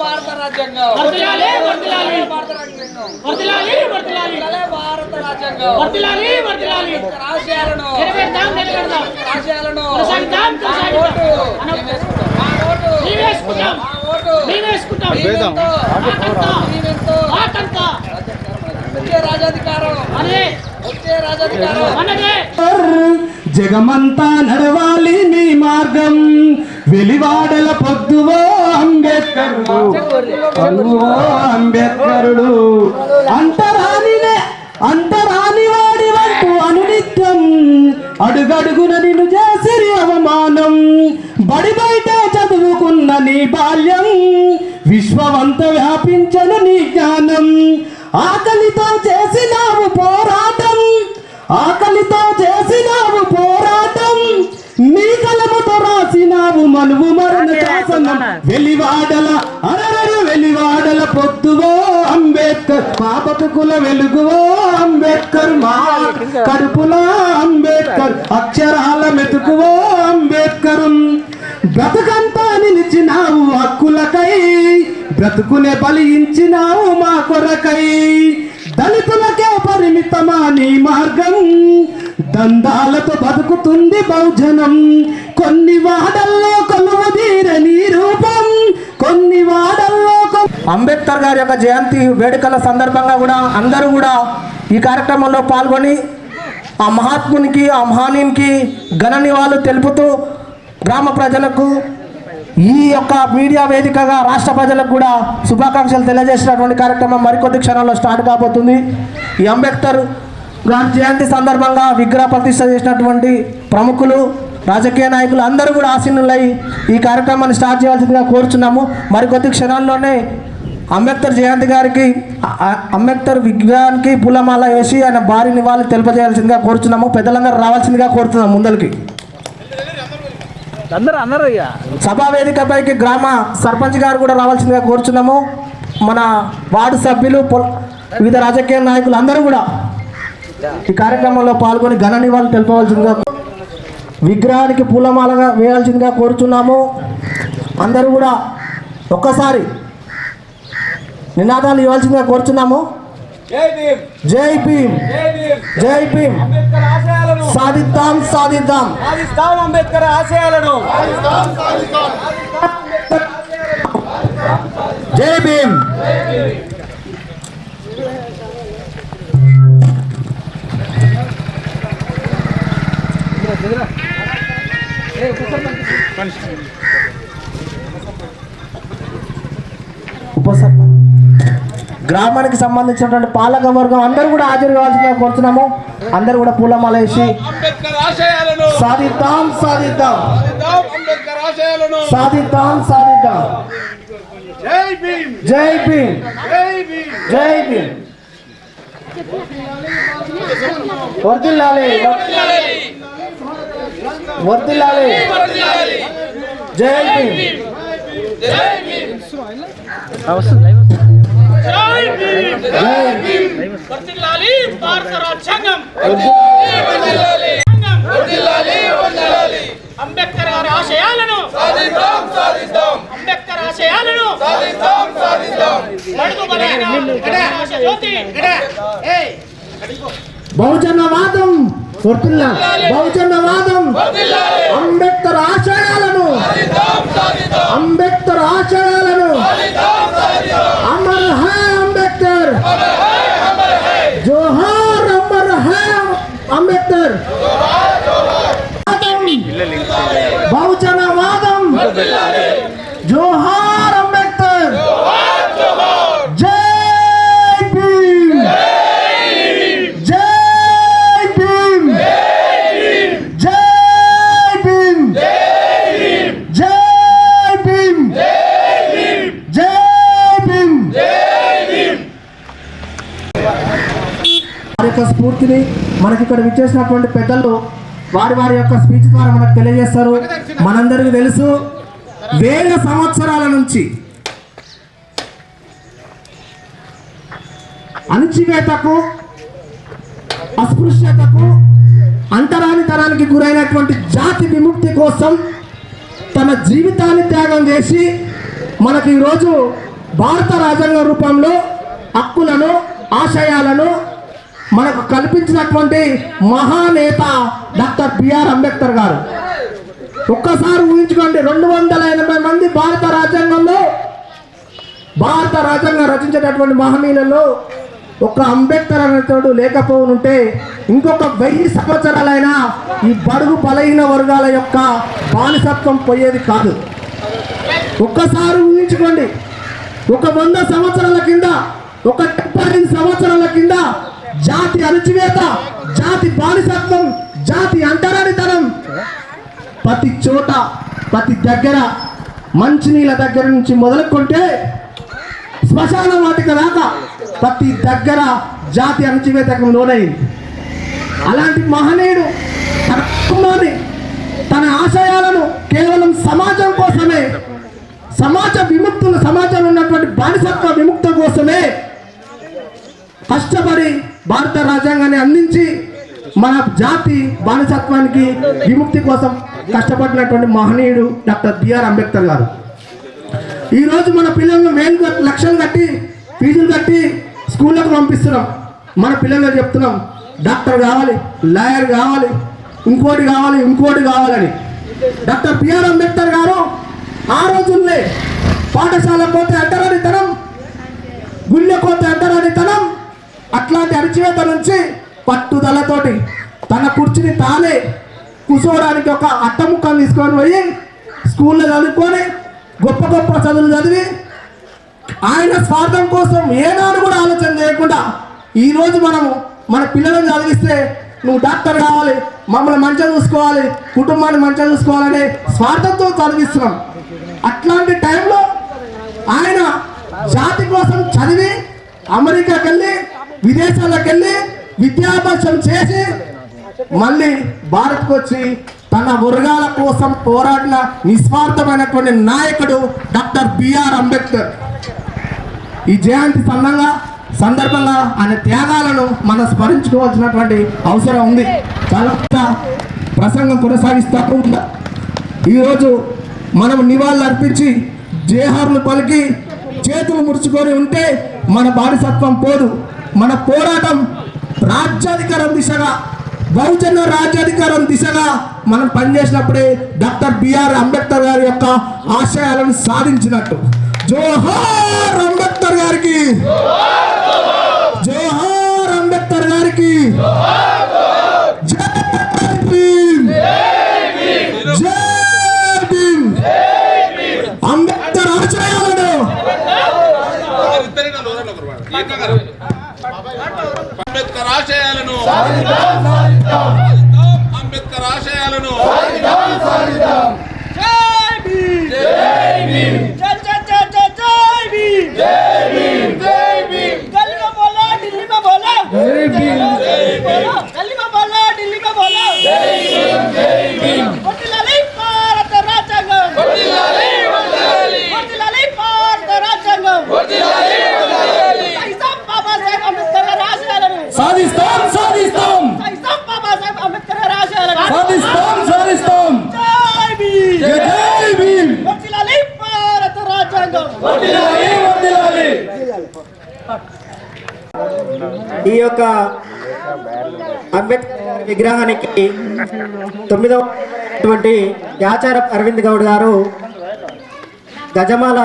భారత రాజ్యాంగం ఆశయాలను జగమంతా నడవాలి నీ మార్గం వెలివాడల పొద్దువో అంబేద్కరుడు అంటరాని వాడి వంటూ అనునిత్యం అడుగడుగున నిన్ను చేసిరి అవమానం బడి బయట చదువుకున్న నీ బాల్యం విశ్వమంత వ్యాపించను నీ జ్ఞానం ఆకలితో చేసినావు పోరాటం నీ కలముతో రాసినావు మనువు మరణ శాసనం వెలివాడల పొద్దువో అంబేద్కర్ మా బతుకుల వెలుగువో అంబేద్కర్ మా కడుపుల అంబేద్కర్ అక్షరాల మెతుకువో అంబేద్కర్ బ్రతుకంతా నిలిచినావు హక్కులకై బ్రతుకునే బలించినావు మా కొరకై దళితులకే పరిమితమా నీ మార్గం దందాలతో బతుకుతుంది బహుజనం కొన్ని వాడల్లో కొలువుదీర నీ రూపం కొన్ని వాడల్లో అంబేద్కర్ గారి యొక్క జయంతి వేడుకల సందర్భంగా కూడా అందరూ కూడా ఈ కార్యక్రమంలో పాల్గొని ఆ మహాత్మునికి ఆ మహానీయునికి ఘన నివాళులు తెలుపుతూ గ్రామ ప్రజలకు ఈ యొక్క మీడియా వేదికగా రాష్ట్ర ప్రజలకు కూడా శుభాకాంక్షలు తెలియజేసినటువంటి కార్యక్రమం మరికొద్ది క్షణాల్లో స్టార్ట్ కాబోతుంది. ఈ అంబేద్కర్ గారి జయంతి సందర్భంగా విగ్రహ ప్రతిష్ఠ చేసినటువంటి ప్రముఖులు రాజకీయ నాయకులు అందరూ కూడా ఆసీనులై ఈ కార్యక్రమాన్ని స్టార్ట్ చేయాల్సిందిగా కోరుచున్నాము. మరికొద్ది క్షణాల్లోనే అంబేద్కర్ జయంతి గారికి అంబేద్కర్ విగ్రహానికి పూలమాల వేసి ఆయన భారీ నివాళులు తెలియజేయాల్సిందిగా కోరుచున్నాము. పెద్దలందరూ రావాల్సిందిగా కోరుతున్నాం ముందరికి. సభా వేదికపైకి గ్రామ సర్పంచ్ గారు కూడా రావాల్సిందిగా కోరుచున్నాము. మన వార్డు సభ్యులు వివిధ రాజకీయ నాయకులు అందరూ కూడా ఈ కార్యక్రమంలో పాల్గొని ఘన నివాళులు తెలుపవలసిందిగా విగ్రహానికి పూలమాలగా వేయాల్సిందిగా కోరుచున్నాము. అందరూ కూడా ఒక్కసారి నినాదాలు ఇవ్వాల్సిందిగా కోరుచున్నాము. జై భీమ్ జై భీమ్ సాధిద్దాం సాధిద్దాం అంబేద్కర్ ఆశయాలను జై భీమ్. గ్రామానికి సంబంధించినటువంటి పాలక వర్గం అందరూ కూడా హాజరు కావాల్సిందిగా కోరుతున్నాము. అందరూ కూడా పూలమాల వేసి సాధిద్దాం సాధిద్దాం సాధిద్దాం సాధిద్దాం జై భీమ్ జై భీమ్ జై భీమ్ వర్ధిల్లాలి వర్ధిల్లాలి జై భీమ్ అంబేద్కర్ గారి ఆశయాలను అంబేద్కర్ ఆశయాలను బహుజనవాదం బహుజనవాదం అంబేద్కర్ ఆశయాలను అంబేద్కర్ ఆశయాలను అమర్ హై అంబేద్కర్ జోహార్ అమర్ హై అంబేద్కర్ బహుజనవాదం జోహార్ అంబేద్కర్ జై భీమ్ జై భీమ్ జై భీమ్ జై భీమ్ జై భీమ్ వారి యొక్క స్ఫూర్తిని మనకి ఇక్కడ విచ్చేసినటువంటి పెద్దలు వారి వారి యొక్క స్పీచ్ ద్వారా మనకు తెలియజేస్తారు. మనందరికీ తెలుసు, వేల సంవత్సరాల నుంచి అణచివేతకు, అస్పృశ్యతకు, అంటరానితనానికి గురైనటువంటి జాతి విముక్తి కోసం తన జీవితాన్ని త్యాగం చేసి మనకి ఈరోజు భారత రాజ్యాంగ రూపంలో హక్కులను, ఆశయాలను మనకు కల్పించినటువంటి మహానేత డాక్టర్ బిఆర్ అంబేద్కర్ గారు. ఒక్కసారి ఊహించుకోండి, 280 మంది భారత రాజ్యాంగం రచించేటటువంటి మహనీయులలో ఒక అంబేద్కర్ అనేతోడు లేకపోనుంటే ఇంకొక 1000 సంవత్సరాలైనా ఈ బడుగు బలహీన వర్గాల యొక్క బానిసత్వం పోయేది కాదు. ఒక్కసారి ఊహించుకోండి, ఒక 100 సంవత్సరాల కింద, ఒక 75 సంవత్సరాల కింద జాతి అణచివేత, జాతి బానిసత్వం, జాతి అంటరానితనం ప్రతి చోట, ప్రతి దగ్గర, మంచినీళ్ళ దగ్గర నుంచి మొదలుకుంటే శ్మశాన వాటిక దాకా ప్రతి దగ్గర జాతి అణచివేతకు లోనైంది. అలాంటి మహనీయుడు తన కుటుంబాన్ని, తన ఆశయాలను కేవలం సమాజం కోసమే, సమాజంలో ఉన్నటువంటి బానిసత్వ విముక్తి కోసమే కష్టపడి భారత రాజ్యాంగాన్ని అందించి మన జాతి బానిసత్వానికి విముక్తి కోసం కష్టపడినటువంటి మహనీయుడు డాక్టర్ బిఆర్ అంబేద్కర్ గారు. ఈరోజు మన పిల్లలను లక్షలు కట్టి, ఫీజులు కట్టి స్కూళ్ళకు పంపిస్తున్నాం. మన పిల్లలకు చెప్తున్నాం, డాక్టర్ కావాలి, లాయర్ కావాలి, ఇంకోటి కావాలని. డాక్టర్ బిఆర్ అంబేద్కర్ గారు ఆ రోజుల్లో పాఠశాల పోతే అంటరానితనం, గుళ్ళె పోతే అంటరానితనం, అట్లాంటి అణచివేత నుంచి పట్టుదలతోటి తన కుర్చీని తానే కూర్చోవడానికి ఒక అట్టముక్కను తీసుకొని పోయి స్కూల్లో చదువుకొని గొప్ప గొప్ప చదువులు చదివి ఆయన స్వార్థం కోసం ఏనాడు కూడా ఆలోచన చేయకుండా ఈరోజు మనము మన పిల్లలను చదివిస్తే నువ్వు డాక్టర్ కావాలి, మమ్మల్ని మంచిగా చూసుకోవాలి, కుటుంబాన్ని మంచిగా చూసుకోవాలనే స్వార్థంతో చదివిస్తున్నాం. అట్లాంటి టైంలో ఆయన జాతి కోసం చదివి అమెరికాకి వెళ్ళి, విదేశాలకు వెళ్ళి విద్యాభ్యాసం చేసి మళ్ళీ భారత్కు వచ్చి తన వర్గాల కోసం పోరాడిన నిస్వార్థమైనటువంటి నాయకుడు డాక్టర్ బిఆర్ అంబేద్కర్. ఈ జయంతి సందర్భంగా ఆయన త్యాగాలను మనం స్మరించుకోవాల్సినటువంటి అవసరం ఉంది. చాలా ప్రసంగం కొనసాగిస్తూ ఉంటా. ఈరోజు మనం నివాళులు అర్పించి జేహార్లు పలికి చేతులు ముడుచుకొని ఉంటే మన బానిసత్వం పోదు. మన పోరాటం రాజ్యాధికారం దిశగా, బహుజన రాజ్యాధికారం దిశగా మనం పనిచేసినప్పుడే డాక్టర్ బిఆర్ అంబేద్కర్ గారి యొక్క ఆశయాలను సాధించినట్టు. జోహార్ అంబేద్కర్ గారికి, జోహార్ అంబేద్కర్ గారికి, జై భీమ్, జై భీమ్. అంబేద్కర్ ఆశయాలను అంబేద్కర్ ఆశయాలను అంబేద్కర్ ఆశయాలను జై భీమ్, జై భీమ్, జై జై జై జై జై భీమ్, జై భీమ్, జై భీమ్. ఢిల్లీ में बोला, ఢిల్లీ में बोला, జై భీమ్, జై భీమ్, ఢిల్లీ में बोला, ఢిల్లీ में बोला. జై భీమ్, జై భీమ్. వర్ధిల్లాలి భారత రాజ్యాంగం, వర్ధిల్లాలి, వర్ధిల్లాలి, వర్ధిల్లాలి భారత రాజ్యాంగం. వర్ధిల్లాలి, వర్ధిల్లాలి. సాయిసాం బాబాసాహెబ్ అంబేద్కర్ గారి ఆశయాలను సాధిస్తాం, సాయిసాం బాబాసాహెబ్ అంబేద్కర్ గారి ఆశయాలను సాధిస్తాం. జై భీమ్, జై భీమ్. వర్ధిల్లాలి భారత రాజ్యాంగం. వర్ధిల్లాలి, వర్ధిల్లాలి. ఈ యొక్క అంబేద్కర్ విగ్రహానికి 9వ యాచార అరవింద్ గౌడ్ గారు గజమాల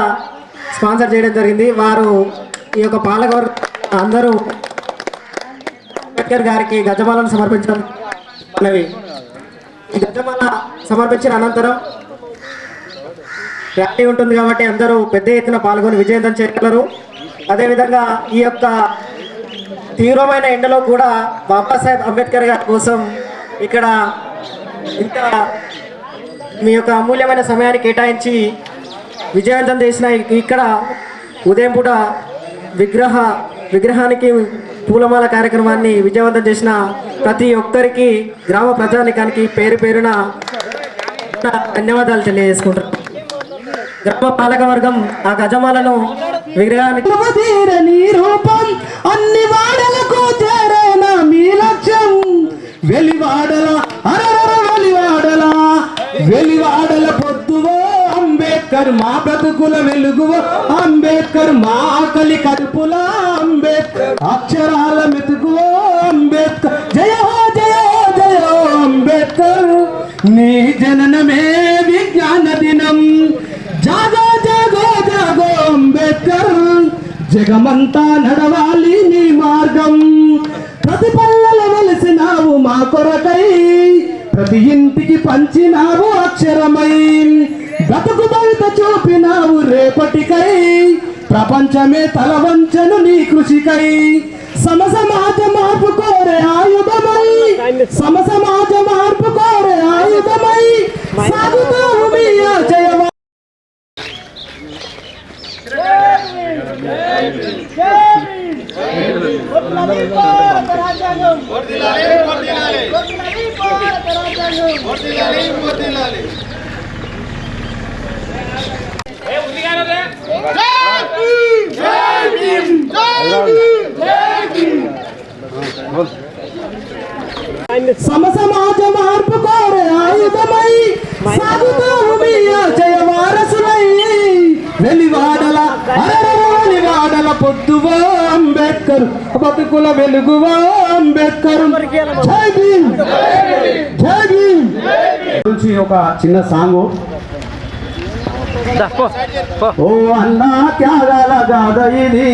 స్పాన్సర్ చేయడం జరిగింది. వారు ఈ యొక్క పాలకవర్గ అందరూ అంబేద్కర్ గారికి గజమాలను సమర్పించడం అనేవి. ఈ గజమాల సమర్పించిన అనంతరం ర్యాలీ ఉంటుంది కాబట్టి అందరూ పెద్ద ఎత్తున పాల్గొని విజయవంతం చేయగలరు. అదేవిధంగా ఈ యొక్క తీవ్రమైన ఎండలో కూడా బాబాసాహెబ్ అంబేద్కర్ గారి కోసం ఇక్కడ ఇంత మీ యొక్క అమూల్యమైన సమయాన్ని కేటాయించి విజయవంతం చేసిన ఇక్కడ ఉదయం పూట విగ్రహానికి పూలమాల కార్యక్రమాన్ని విజయవంతం చేసిన ప్రతి ఒక్కరికి గ్రామ ప్రజానికానికి పేరు పేరున ధన్యవాదాలు తెలియజేసుకుంటారు. గ్రామ పాలక వర్గం ఆ గజమాలను విగ్రహానికి తీరని రూపం అన్ని వాడలకు చేరేన మీ లక్ష్యం వెలివాడల అరర వెలివాడల పొద్దువో అంబేద్కర్ మా బ్రతుకుల వెలుగువో అంబేద్కర్ మా ఆకలి కడుపుల అంబేద్కర్ అక్షరాల మెతుకువో అంబేద్కర్ జయ హో జయ హో జయ హో అంబేద్కర్ నీ జననమే విజ్ఞాన దినం జాగో జాగో జాగో అంబేద్కర్ జగమంతా నడవాలి నీ మార్గం ప్రతి పల్లెల వెలిసినావు మా కొరకై ప్రతి ఇంటికి పంచినావు అక్షరమై బ్రతుకు బయట చూపినావు రేపటికై ప్రపంచమే తలవంచను నీ కృషికై సమాజ మార్పు కోరే ఆయుధమై సమాజ మార్పు కోరే ఆయుధమై సాగుతావు మీ ఆశయమై సమాజ మార్పు కోరే ఆయుధమై సాగుతావు మీ ఆశయ వారసులై వెలివాడల వెలివాడల పొద్దువో అంబేద్కర్ బతుకుల వెలుగువో అంబేద్కర్ జై భీమ్ జై భీమ్ నుంచి ఒక చిన్న సాంగ్. ఓ అన్నా త్యాగాల గాథ ఇది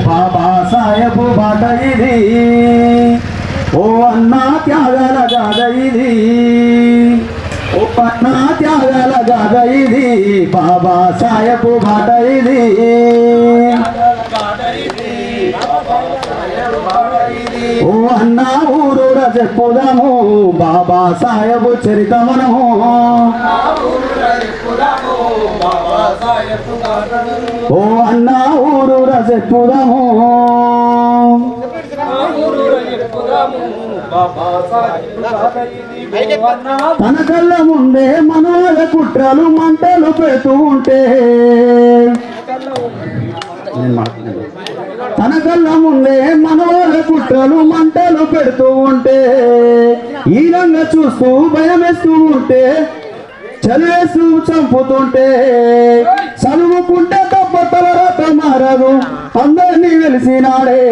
బాబా సాహెబ్ బాట ఇది ఓ అన్నా త్యాగాల గాథ ఇది ఓ అన్నా త్యాగాల గాథ ఇది బాబా సాహెబ్ బాట ఇది ఓ అన్నా ఊరూర చెప్పుదాము బాబా సాహెబ్ చరితమనము ఓ అన్నా ఊరూర చెప్పుదాము తన కళ్ళ ముందే మనవాళ్ళ కుట్రలు మంటలు పెడుతూ ఉంటే తన కళ్ళ ముందే మనవాళ్ళ కుట్రలు మంటలు పెడుతూ ఉంటే ఈ రంగ చూస్తూ భయమేస్తూ ఉంటే చదివేస్తూ చంపుతుంటే చదువుకుంటే తప్ప తలరాత మారదు అందరినీ వెలిసినాడే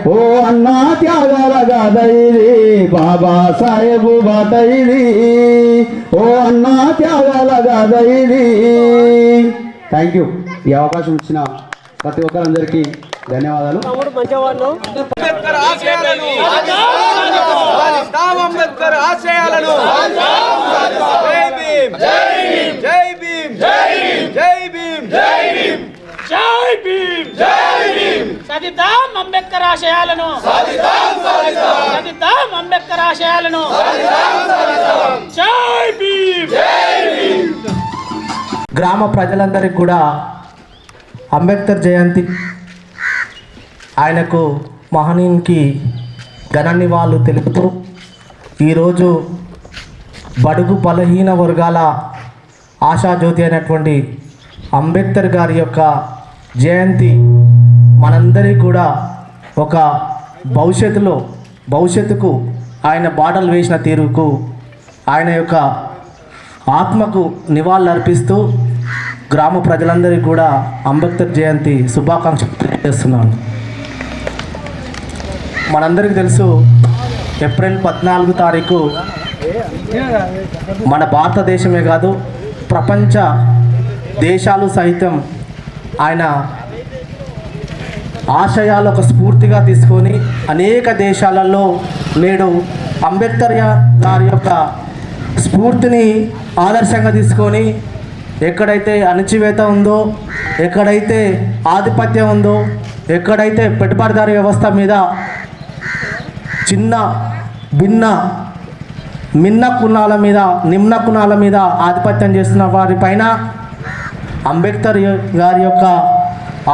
ఓ అన్నా త్యాగాల గాథ ఇది బాబా సాహెబ్ బాట ఇది ఓ అన్నా త్యాగాల గాథ ఇది. Thank you. ఈ అవకాశం ఇచ్చిన ప్రతి ఒక్కరందరికీ ధన్యవాదాలు. అంబేద్కర్ ఆశయాలను అంబేద్కర్ ఆశయాలను జై భీమ్ జై భీమ్ జై భీమ్ జై భీమ్ జై భీమ్ జై భీమ్ సాధిద్దాం అంబేద్కర్ ఆశయాలను సాధిద్దాం అంబేద్కర్ ఆశయాలను జై భీమ్ జై భీమ్. గ్రామ ప్రజలందరికీ కూడా అంబేద్కర్ జయంతి ఆయనకు మహనీయునికి ఘన నివాళులు తెలుపుతూ ఈరోజు బడుగు బలహీన వర్గాల ఆశాజ్యోతి అయినటువంటి అంబేద్కర్ గారి యొక్క జయంతి మనందరికీ కూడా ఒక భవిష్యత్తుకు ఆయన బాటలు వేసిన తీరుకు ఆయన యొక్క ఆత్మకు నివాళులు అర్పిస్తూ గ్రామ ప్రజలందరికీ కూడా అంబేద్కర్ జయంతి శుభాకాంక్షలు తెలియజేస్తున్నాను. మనందరికీ తెలుసు ఏప్రిల్ 14 తారీఖు మన భారతదేశమే కాదు ప్రపంచ దేశాలు సైతం ఆయన ఆశయాలు ఒక స్ఫూర్తిగా తీసుకొని అనేక దేశాలలో నేడు అంబేద్కర్ గారి యొక్క స్ఫూర్తిని ఆదర్శంగా తీసుకొని ఎక్కడైతే అణచివేత ఉందో, ఎక్కడైతే ఆధిపత్యం ఉందో, ఎక్కడైతే పెట్టుబడిదారీ వ్యవస్థ మీద చిన్న నిమ్న కులాల మీద ఆధిపత్యం చేస్తున్న వారిపైన అంబేద్కర్ గారి యొక్క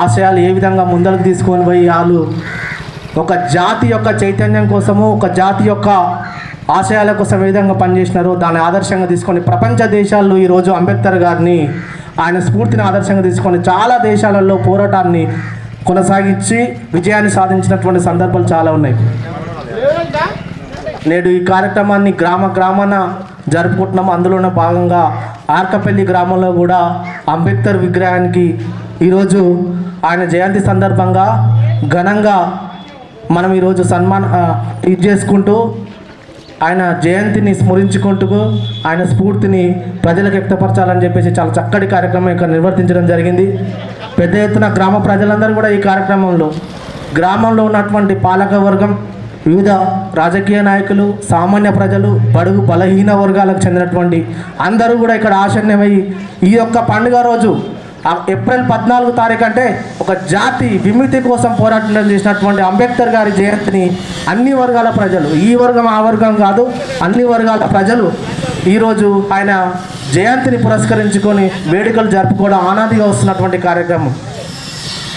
ఆశయాలు ఏ విధంగా ముందరకు తీసుకొని పోయి వాళ్ళు ఒక జాతి యొక్క చైతన్యం కోసము, ఒక జాతి యొక్క ఆశయాల కోసం ఏ విధంగా పనిచేసినారో దాన్ని ఆదర్శంగా తీసుకొని ప్రపంచ దేశాల్లో ఈరోజు అంబేద్కర్ గారిని ఆయన స్ఫూర్తిని ఆదర్శంగా తీసుకొని చాలా దేశాలలో పోరాటాన్ని కొనసాగించి విజయాన్ని సాధించినటువంటి సందర్భాలు చాలా ఉన్నాయి. నేడు ఈ కార్యక్రమాన్ని గ్రామాన జరుపుకుంటున్నాము. అందులోనే భాగంగా ఆర్కపల్లి గ్రామంలో కూడా అంబేద్కర్ విగ్రహానికి ఈరోజు ఆయన జయంతి సందర్భంగా ఘనంగా మనం ఈరోజు ఇది చేసుకుంటూ ఆయన జయంతిని స్మరించుకుంటూ ఆయన స్ఫూర్తిని ప్రజలకు వ్యక్తపరచాలని చెప్పేసి చాలా చక్కటి కార్యక్రమం ఇక్కడ నిర్వర్తించడం జరిగింది. పెద్ద ఎత్తున గ్రామ ప్రజలందరూ కూడా ఈ కార్యక్రమంలో గ్రామంలో ఉన్నటువంటి పాలక వర్గం, వివిధ రాజకీయ నాయకులు, సామాన్య ప్రజలు, బడుగు బలహీన వర్గాలకు చెందినటువంటి అందరూ కూడా ఇక్కడ ఆసన్నమై ఈ యొక్క పండుగ రోజు ఏప్రిల్ 14 తారీఖు అంటే ఒక జాతి విముక్తి కోసం పోరాటం చేసినటువంటి అంబేద్కర్ గారి జయంతిని అన్ని వర్గాల ప్రజలు, ఈ వర్గం ఆ వర్గం కాదు, అన్ని వర్గాల ప్రజలు ఈరోజు ఆయన జయంతిని పురస్కరించుకొని వేడుకలు జరుపుకోవడం ఆనాదిగా వస్తున్నటువంటి కార్యక్రమం.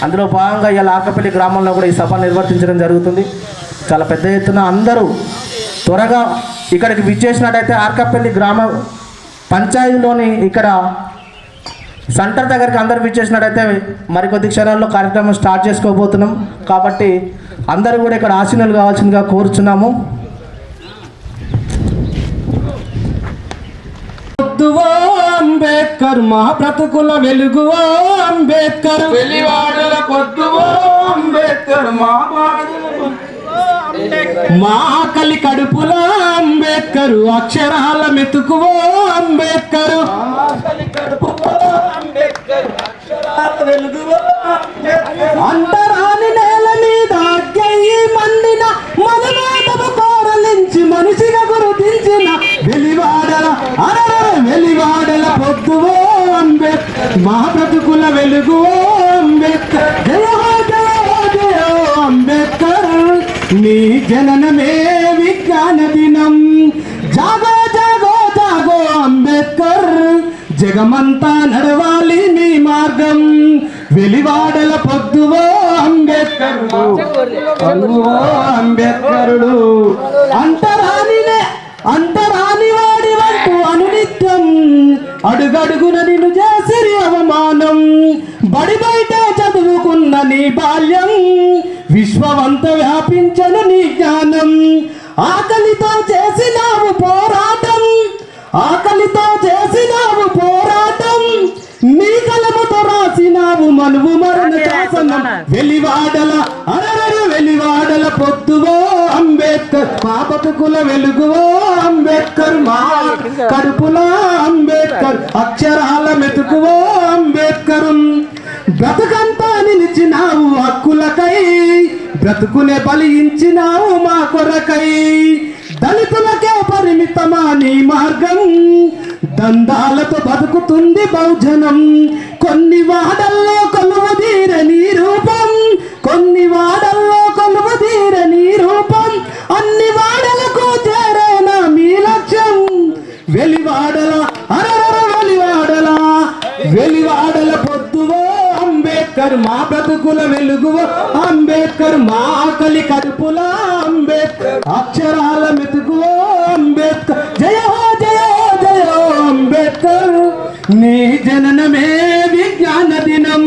అందులో భాగంగా ఇలా ఆర్కపల్లి గ్రామంలో కూడా ఈ సభ నిర్వర్తించడం జరుగుతుంది. చాలా పెద్ద ఎత్తున అందరూ త్వరగా ఇక్కడికి విచ్చేసినట్టయితే ఆర్కపల్లి గ్రామ పంచాయతీలోని ఇక్కడ సెంటర్ దగ్గరికి అందరు విచ్చేసినట్టయితే మరికొద్ది క్షణాల్లో కార్యక్రమం స్టార్ట్ చేసుకోబోతున్నాం. కాబట్టి అందరూ కూడా ఇక్కడ ఆశీనులు కావాల్సిందిగా కోరుచున్నాము. అంబేద్కర్ మా బ్రతుకుల వెలుగువో అంబేద్కర్, వెలివాడల పొద్దువో అంబేద్కర్, మా ఆకలి కడుపుల అంబేద్కర్, అక్షరాల మెతుకువో అంబేద్కర్, అంతరాని నేల మీద అగ్గయి మండిన మనమాటము కోరలించి మనిషిగా గుర్తించిన వెలివాడల వెలివాడల పొద్దువో అంబేద్కర్, మా బ్రతుకుల వెలుగువో అంబేద్కర్, జయ జయ అంబేద్కర్, నీ జననమే విజ్ఞాన దినం, జాగో జాగో జాగో అంబేద్కర్, జగమంతా నడవాలి నీ మార్గం, వెలివాడల పొద్దువో అంబేద్కర్, అంబేద్కరుడు అంతరాని వాడి వంటూ అనునిత్యం అడుగడుగున నిన్ను చేసిరి అవమానం, బడి బయట చదువుకున్న నీ బాల్యం విశ్వమంత వ్యాపించను నీ జ్ఞానం, ఆకలితో చేసినావు పోరాటం, ఆకలితో చేసినావు పోరాటం, నీ కలముతో రాసినావు మనువు మరణ శాసనం, వెలివాడల వెలివాడల పొద్దువో అంబేద్కర్, మా బతుకుల వెలుగువో అంబేద్కర్, మా కడుపుల అంబేద్కర్, అక్షరాల మెతుకువో అంబేద్కర్, బ్రతుకంతా నిలిచినావు హక్కులకై, బ్రతుకునే బలించినావు మా కొరకై, దళితులకే పరిమితమా నీ మార్గం, దందాలతో బతుకుతుంది బహుజనం, కొన్ని వాడల్లో కొలువుదీర నీ రూపం, కొన్ని వాడల్లో కొలువుదీర నీ రూపం, అన్ని వాడలకు చేరేనా మీ లక్ష్యం, వెలివాడల వెలివాడల వెలివాడల పొద్దువో అంబేద్కర్, మా బ్రతుకుల వెలుగువో అంబేద్కర్, మా ఆకలి కడుపుల అంబేద్కర్, అక్షరాల మెతుకువో అంబేద్కర్, జయ జయ జయ అంబేద్కర్, నీ జననమే విజ్ఞాన దినం,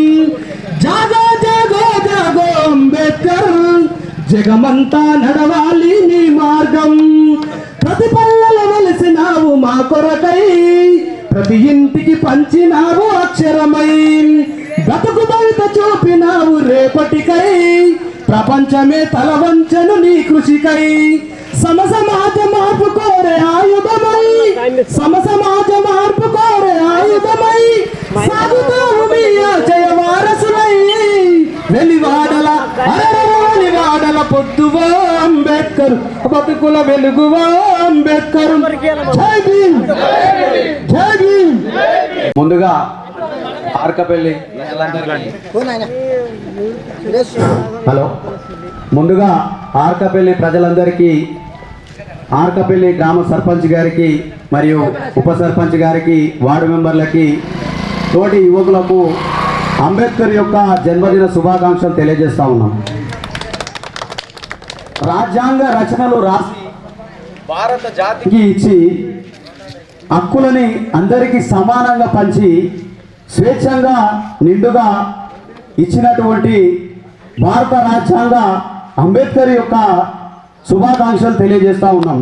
జాగో జాగో జాగో అంబేద్కర్, జగమంతా నడవాలి నీ మార్గం, ప్రతి పల్లెల వెలిసినావు మా కొరకై, ప్రతి ఇంటికి పంచినావు అక్షరమై, బ్రతుకు బయట చూపినావు రేపటికై, ప్రపంచమే తలవంచను నీ కృషికై, సమసమాజ మార్పు కోరే ఆయుధమై, సమసమాజ మార్పు కోరే ఆయుధమై, సాగుతావు మీ ఆశయ వారసులై, వెలివాడల వెలివాడల పొద్దువో అంబేద్కర్, బతుకుల వెలుగువో అంబేద్కర్, జై భీమ్ జై భీమ్. ముందుగా ఆర్కపల్లి హలో ముందుగా ఆర్కపల్లి ప్రజలందరికీ, ఆర్కపల్లి గ్రామ సర్పంచ్ గారికి మరియు ఉప సర్పంచ్ గారికి, వార్డు మెంబర్లకి, తోటి యువకులకు అంబేద్కర్ యొక్క జన్మదిన శుభాకాంక్షలు తెలియజేస్తా ఉన్నాం. రాజ్యాంగ రచనలు రాసి భారత జాతికి ఇచ్చి హక్కులని అందరికీ సమానంగా పంచి స్వేచ్ఛంగా నిండుగా ఇచ్చినటువంటి భారత రాజ్యాంగ అంబేద్కర్ యొక్క శుభాకాంక్షలు తెలియజేస్తా ఉన్నాం.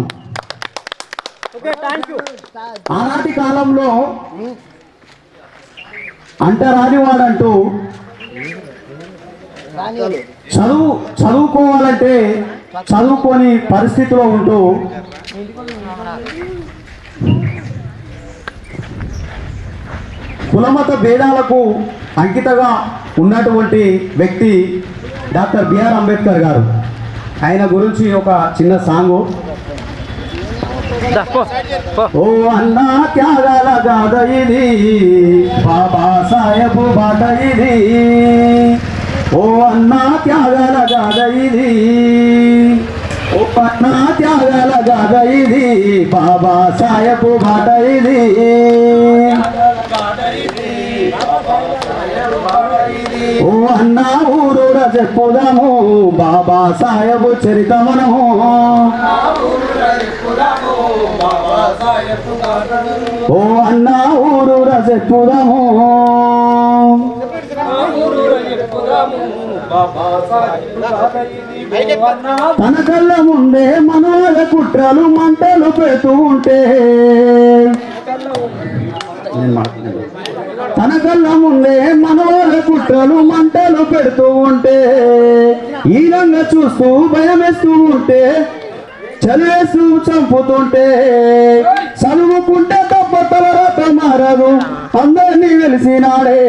ఆనాటి కాలంలో అంటరానివాడంటూ చదువుకోవాలంటే చదువుకోని పరిస్థితిలో ఉంటూ కులమత భేదాలకు అంకితగా ఉన్నటువంటి వ్యక్తి డాక్టర్ బిఆర్ అంబేద్కర్ గారు. ఆయన గురించి ఒక చిన్న సాంగు. ఓ అన్నా త్యాగాల గాథ ఇది, బాబా సాహెబ్ బాట ఇది. ఓ అన్నా త్యాగాల గాథ ఇది, ఓ అన్నా త్యాగాల గాథ ఇది, బాబా సాహెబ్ బాట ఇది. ఓ అన్నా ఊరూర చెప్పుదాము బాబా సాహెబ్ చరితమనము. ఓ అన్నా ఊరూర చెప్పుదాము. తన కళ్ళ ముందే మనవాళ్ళ కుట్రలు మంటలు పెడుతూ ఉంటే, తన కళ్ళ ముందే మనవాళ్ళ కుట్రలు మంటలు పెడుతూ ఉంటే, ఈ రంగ చూస్తూ భయమేస్తూ ఉంటే, చదివేస్తూ చంపుతుంటే, చదువుకుంటే తప్ప తలరాత మారదు అందరినీ వెలిసినాడే.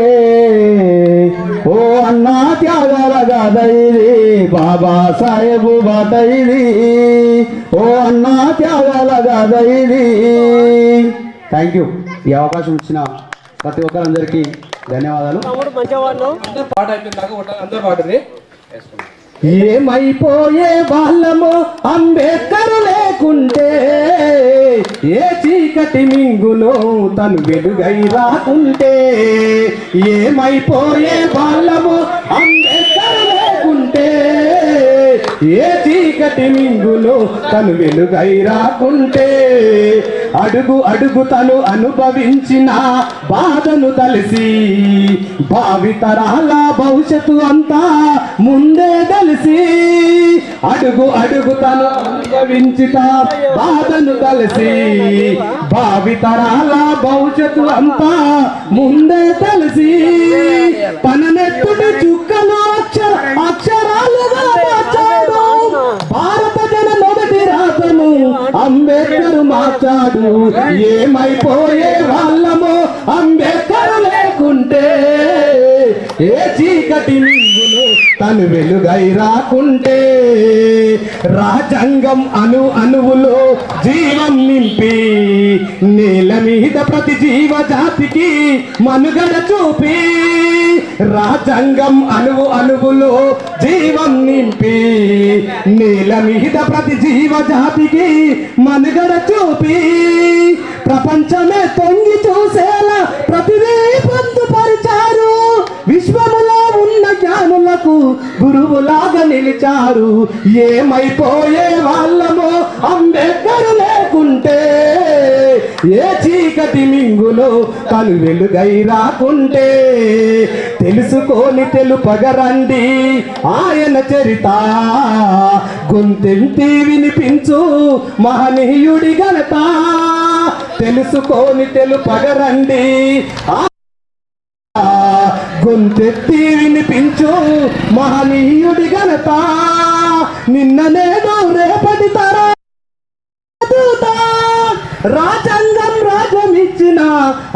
ఓ అన్నా త్యాగాల గాథ ఇది, బాబా సాహెబ్ బాట ఇది. ఓ అన్నా త్యాగాల గాథ ఇది. Thank you. ఈ అవకాశం ఇచ్చిన ప్రతి ఒక్కరందరికీ ధన్యవాదాలు. పాట అయిపోయిన దాకా అందరూ పాటది. ఏమైపోయే వాళ్ళము అంబేద్కర్ లేకుంటే, ఏ చీకటి మింగులో తను వెలుగై రాకుంటే. ఏమైపోయే వాళ్ళము అంబేద్కర్ లేకుంటే, ఏ చీకటి మింగులో తను వెలుగై రాకుంటే. అడుగు అడుగు తను అనుభవించిన బాధను తలసి, భావితరాల భవిష్యత్తు అంతా ముందే తెలిసి. అడుగు అడుగు తను అనుభవించిన బాధను తలసి, భావితరాల భవిష్యత్తు అంతా ముందే తెలిసి. తన నెత్తుడి చుక్కలు అక్షరాలుగా మార్చాడు భారత జన మొదటి రాతను అంబేద్కర్ మార్చాడు. ఏమైపోయే వాళ్ళము అంబేద్కర్ లేకుంటే, ఏ చీకటి మింగును తను వెలుగై రాకుంటే. రాజ్యాంగం అణువులో జీవం నింపి, నేల మీద ప్రతి జీవ జాతికి మనుగడ చూపి. రాజ్యాంగం అణువులో జీవం నింపి, నేల మీద ప్రతి జీవ జాతికి మనుగడ చూపి. ప్రపంచమే తొంగి చూసేలా ప్రతిదీ పొందుపరిచారు. విశ్వములో ఉన్న జ్ఞానులకు గురువులాగా నిలిచారు. ఏమైపోయే వాళ్ళమో అంబేద్కర్ లేకుంటే, ఏ చీకటి మింగులో తను వెలుగై రాకుంటే. తెలుసుకొని తెలుపగరండి ఆయన చరిత, గొంతెంతి వినిపించు మహనీయుడి ఘనత. తెలుసుకొని తెలుపగరండి గొంతెత్తి వినిపించు మహనీయుడి ఘనత. నిన్న నేడు రేపటి తరా రాజ్యాంగం రాజ్యమిచ్చిన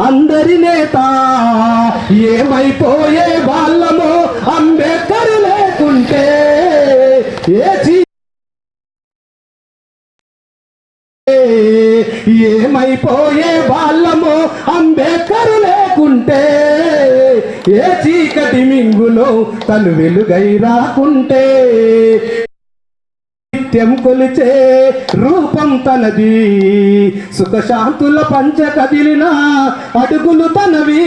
అందరి నేత. ఏమైపోయే వాళ్ళమో అంబేద్కర్ లేకుంటే, ఏమైపోయే వాళ్ళమో అంబేద్కర్ లేకుంటే. ఏ చీకటి మింగులో తను వెలుగై రాకుంటే. నిత్యం కొలిచే రూపం తనది, సుఖశాంతుల పంచ కదిలిన అడుగులు తనవి,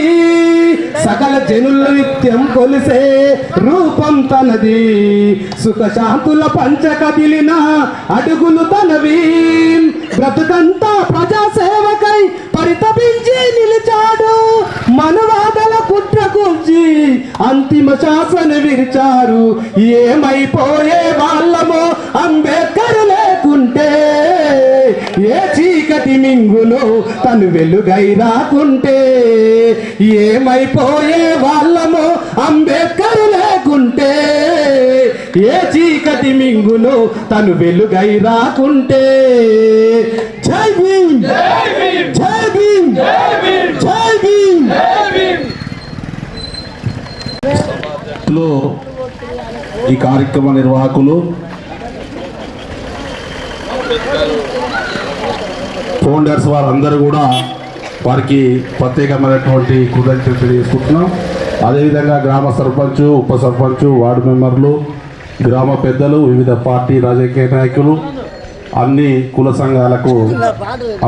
సకల జనులు నిత్యం కొలిసే రూపం తనది, సుఖశాంతుల పంచ కదిలిన అడుగులు తనవి. బ్రతుకంతా ప్రజాసేవకై పరితపించి నిలిచాడు, మనువాదల కుట్ర కూర్చి అంతిమ శాసన విరిచారు. ఏమైపోయే వాళ్ళమో అంబేద్కర్ లేకుంటే, ఏ చీకటి మింగులో తను వెలుగై రాకుంటే, ఏమైపోయే వాళ్ళమో అంబేద్కర్ లేకుంటే, ఏ చీకటి మింగులో తను వెలుగై రాకుంటే. జై భీమ్, జై భీమ్, జై భీమ్, జై భీమ్. ఈ కార్యక్రమ నిర్వాహకులు ఫౌండర్స్ వారందరూ కూడా వారికి ప్రత్యేకమైనటువంటి కృతజ్ఞతలు తెలియజేసుకుంటున్నాం. అదేవిధంగా గ్రామ సర్పంచ్, ఉప సర్పంచ్, వార్డు మెంబర్లు, గ్రామ పెద్దలు, వివిధ పార్టీ రాజకీయ నాయకులు, అన్ని కుల సంఘాలకు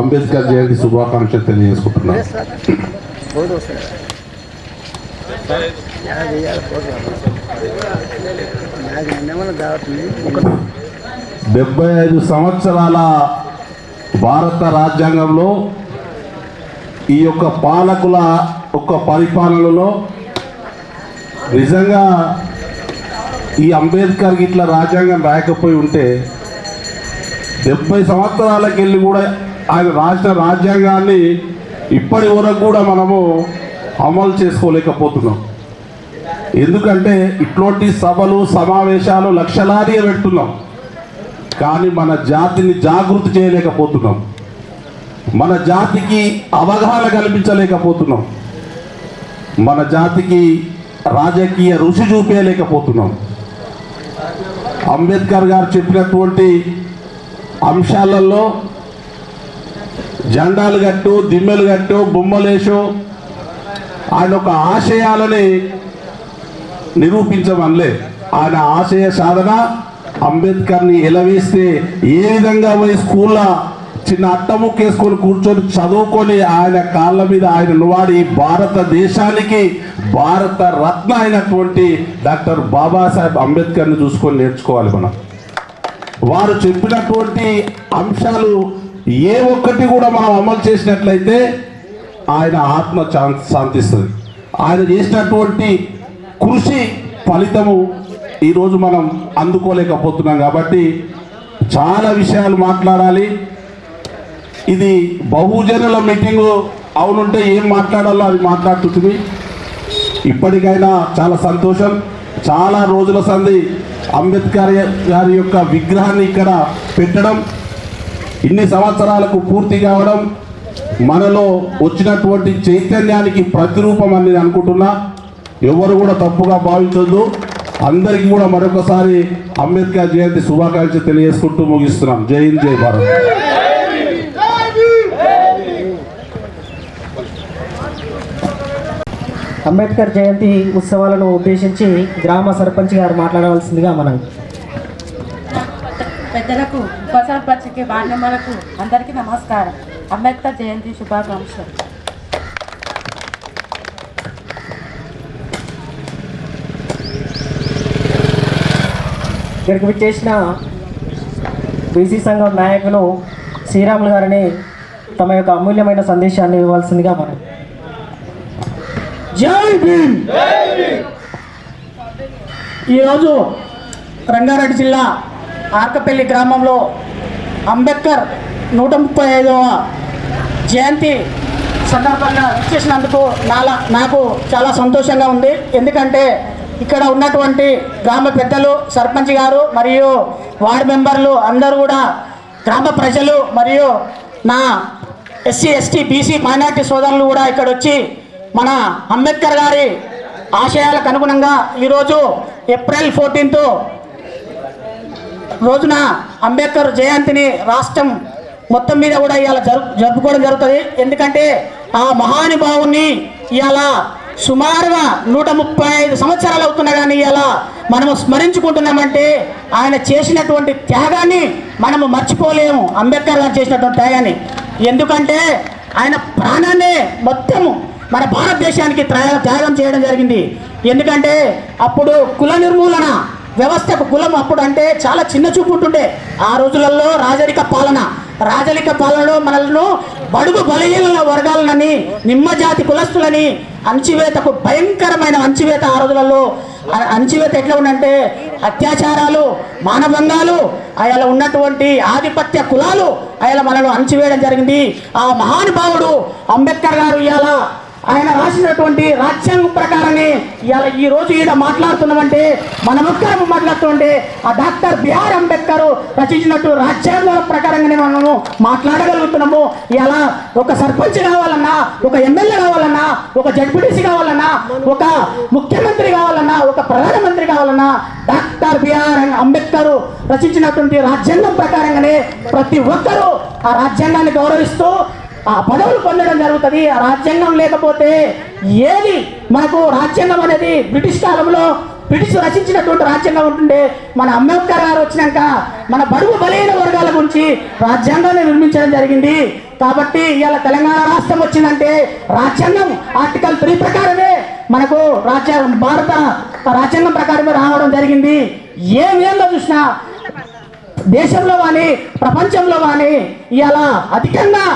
అంబేద్కర్ జయంతి శుభాకాంక్షలు తెలియజేసుకుంటున్నాం. 75 సంవత్సరాల భారత రాజ్యాంగంలో ఈ యొక్క పాలకుల యొక్క పరిపాలనలో నిజంగా ఈ అంబేద్కర్కి ఇట్లా రాజ్యాంగం రాయకపోయి ఉంటే 70 సంవత్సరాలకు వెళ్ళి కూడా ఆయన రాష్ట్ర రాజ్యాంగాన్ని ఇప్పటి వరకు కూడా మనము అమలు చేసుకోలేకపోతున్నాం. ఎందుకంటే ఇట్లాంటి సభలు, సమావేశాలు లక్షలాదిగా పెడుతున్నాం, కానీ మన జాతిని జాగృతి చేయలేకపోతున్నాం, మన జాతికి అవగాహన కల్పించలేకపోతున్నాం, మన జాతికి రాజకీయ రుచి చూపించలేకపోతున్నాం. అంబేద్కర్ గారు చెప్పినటువంటి అంశాలలో జెండాలు కట్టు, దిమ్మెలు కట్టు, బొమ్మలేసో ఆయన ఒక ఆశయాలని నిరూపించమనలే. ఆయన ఆశయ సాధన అంబేద్కర్ని ఎలవేస్తే ఏ విధంగా పోయి స్కూల్లో చిన్న అట్టముక్కేసుకొని కూర్చొని చదువుకొని ఆయన కాళ్ళ మీద ఆయన నువాడి భారతదేశానికి భారత రత్న అయినటువంటి డాక్టర్ బాబాసాహెబ్ అంబేద్కర్ని చూసుకొని నేర్చుకోవాలి మనం. వారు చెప్పినటువంటి అంశాలు ఏ ఒక్కటి కూడా మనం అమలు చేసినట్లయితే ఆయన ఆత్మ శాంతిస్తుంది. ఆయన చేసినటువంటి కృషి ఫలితము ఈరోజు మనం అందుకోలేకపోతున్నాం. కాబట్టి చాలా విషయాలు మాట్లాడాలి. ఇది బహుజనుల మీటింగు అవునుంటే ఏం మాట్లాడాలో అది మాట్లాడుతుంది. ఇప్పటికైనా చాలా సంతోషం. చాలా రోజుల సంది అంబేద్కర్ గారి యొక్క విగ్రహాన్ని ఇక్కడ పెట్టడం, ఇన్ని సంవత్సరాలకు పూర్తి కావడం మనలో వచ్చినటువంటి చైతన్యానికి ప్రతిరూపం అని నేను అనుకుంటున్నా. ఎవరు కూడా తప్పుగా భావించొద్దు. అందరికీ కూడా మరొకసారి అంబేద్కర్ జయంతి శుభాకాంక్షలు తెలియజేసుకుంటూ ముగిస్తున్నాం. జై హింద్, జై భారత్. అంబేద్కర్ జయంతి ఉత్సవాలను ఉద్దేశించి గ్రామ సర్పంచ్ గారు మాట్లాడవలసిందిగా మనం. పెద్దలకు, ఉప సర్పంచ్కి, వార్డు మెంబర్లకు అందరికీ నమస్కారం. అంబేద్కర్ జయంతి శుభాకాంక్షలు. ఇక్కడికి విచ్చేసిన బీసీ సంఘం నాయకులు శ్రీరాములు గారిని తమ యొక్క అమూల్యమైన సందేశాన్ని ఇవ్వాల్సిందిగా మనం. జై భీమ్. ఈరోజు రంగారెడ్డి జిల్లా ఆర్కపల్లి గ్రామంలో అంబేద్కర్ 135వ జయంతి సందర్భంగా వచ్చేసినందుకు నాకు చాలా సంతోషంగా ఉంది. ఎందుకంటే ఇక్కడ ఉన్నటువంటి గ్రామ పెద్దలు, సర్పంచ్ గారు మరియు వార్డు మెంబర్లు అందరూ కూడా గ్రామ ప్రజలు మరియు నా ఎస్సీ, ఎస్టీ, బీసీ, మైనార్టీ సోదరులు కూడా ఇక్కడ వచ్చి మన అంబేద్కర్ గారి ఆశయాలకు అనుగుణంగా ఈరోజు ఏప్రిల్ 14 రోజున అంబేద్కర్ జయంతిని రాష్ట్రం మొత్తం మీద కూడా ఇవాళ జరుపుకోవడం జరుగుతుంది. ఎందుకంటే ఆ మహానుభావుని ఇవాళ సుమారుగా 135 సంవత్సరాలు అవుతున్నా కానీ ఇవాళ మనము స్మరించుకుంటున్నామంటే ఆయన చేసినటువంటి త్యాగాన్ని మనము మర్చిపోలేము. అంబేద్కర్ గారు చేసినటువంటి త్యాగాన్ని. ఎందుకంటే ఆయన ప్రాణాన్నే మొత్తము మన భారతదేశానికి త్యాగం చేయడం జరిగింది. ఎందుకంటే అప్పుడు కుల నిర్మూలన వ్యవస్థకు కులం అప్పుడు అంటే చాలా చిన్న చూపు ఉంటుండే. ఆ రోజులలో రాజరిక పాలనలో మనలను బడుగు బలహీన వర్గాలనని నిమ్మజాతి కులస్తులని అణచివేతకు భయంకరమైన అణచివేత ఆ రోజులలో. అణచివేత ఎట్లా ఉందంటే అత్యాచారాలు, మానభంగాలు, అలా ఉన్నటువంటి ఆధిపత్య కులాలు అలా మనలో అణచివేయడం జరిగింది. ఆ మహానుభావుడు అంబేద్కర్ గారు ఇవాళ ఆయన రాసినటువంటి రాజ్యాంగం ప్రకారమే ఇవాళ ఈ రోజు ఈడ మాట్లాడుతున్నామంటే మనమొక్కరము మాట్లాడుతుంటే ఆ డాక్టర్ బిఆర్ అంబేద్కర్ రచించినట్టు రాజ్యాంగం ప్రకారంగానే మనము మాట్లాడగలుగుతున్నాము. ఇలా ఒక సర్పంచ్ కావాలన్నా, ఒక ఎమ్మెల్యే కావాలన్నా, ఒక జడ్పీటీసీ కావాలన్నా, ఒక ముఖ్యమంత్రి కావాలన్నా, ఒక ప్రధానమంత్రి కావాలన్నా డాక్టర్ బిఆర్ అంబేద్కర్ రచించినటువంటి రాజ్యాంగం ప్రకారంగానే ప్రతి ఒక్కరూ ఆ రాజ్యాంగాన్ని గౌరవిస్తూ ఆ పదవులు పొందడం జరుగుతుంది. ఆ రాజ్యాంగం లేకపోతే ఏది మనకు రాజ్యాంగం అనేది బ్రిటిష్ కాలంలో బ్రిటిష్ రచించినటువంటి రాజ్యాంగం ఉంటుండే. మన అంబేద్కర్ గారు వచ్చినాక మన బడుగు బలహీన వర్గాల గురించి రాజ్యాంగాన్ని నిర్మించడం జరిగింది. కాబట్టి ఇవాళ తెలంగాణ రాష్ట్రం వచ్చిందంటే రాజ్యాంగం ఆర్టికల్ 3 ప్రకారమే మనకు భారత రాజ్యాంగం ప్రకారమే రావడం జరిగింది. ఏ వేళలో చూసినా దేశంలో కానీ ప్రపంచంలో కానీ ఇవాళ అధికంగా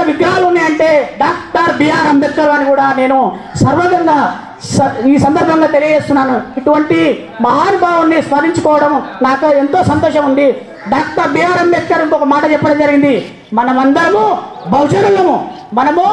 విగ్రహాలు ఉన్నాయంటే డాక్టర్ బిఆర్ అంబేద్కర్ అని కూడా నేను సర్వగంగా ఈ సందర్భంగా తెలియజేస్తున్నాను. ఇటువంటి మహానుభావుని స్మరించుకోవడం నాకు ఎంతో సంతోషం ఉంది. డాక్టర్ బిఆర్ అంబేద్కర్ ఇంకొక మాట చెప్పడం జరిగింది, మనమందరము బహుజనులము. మనము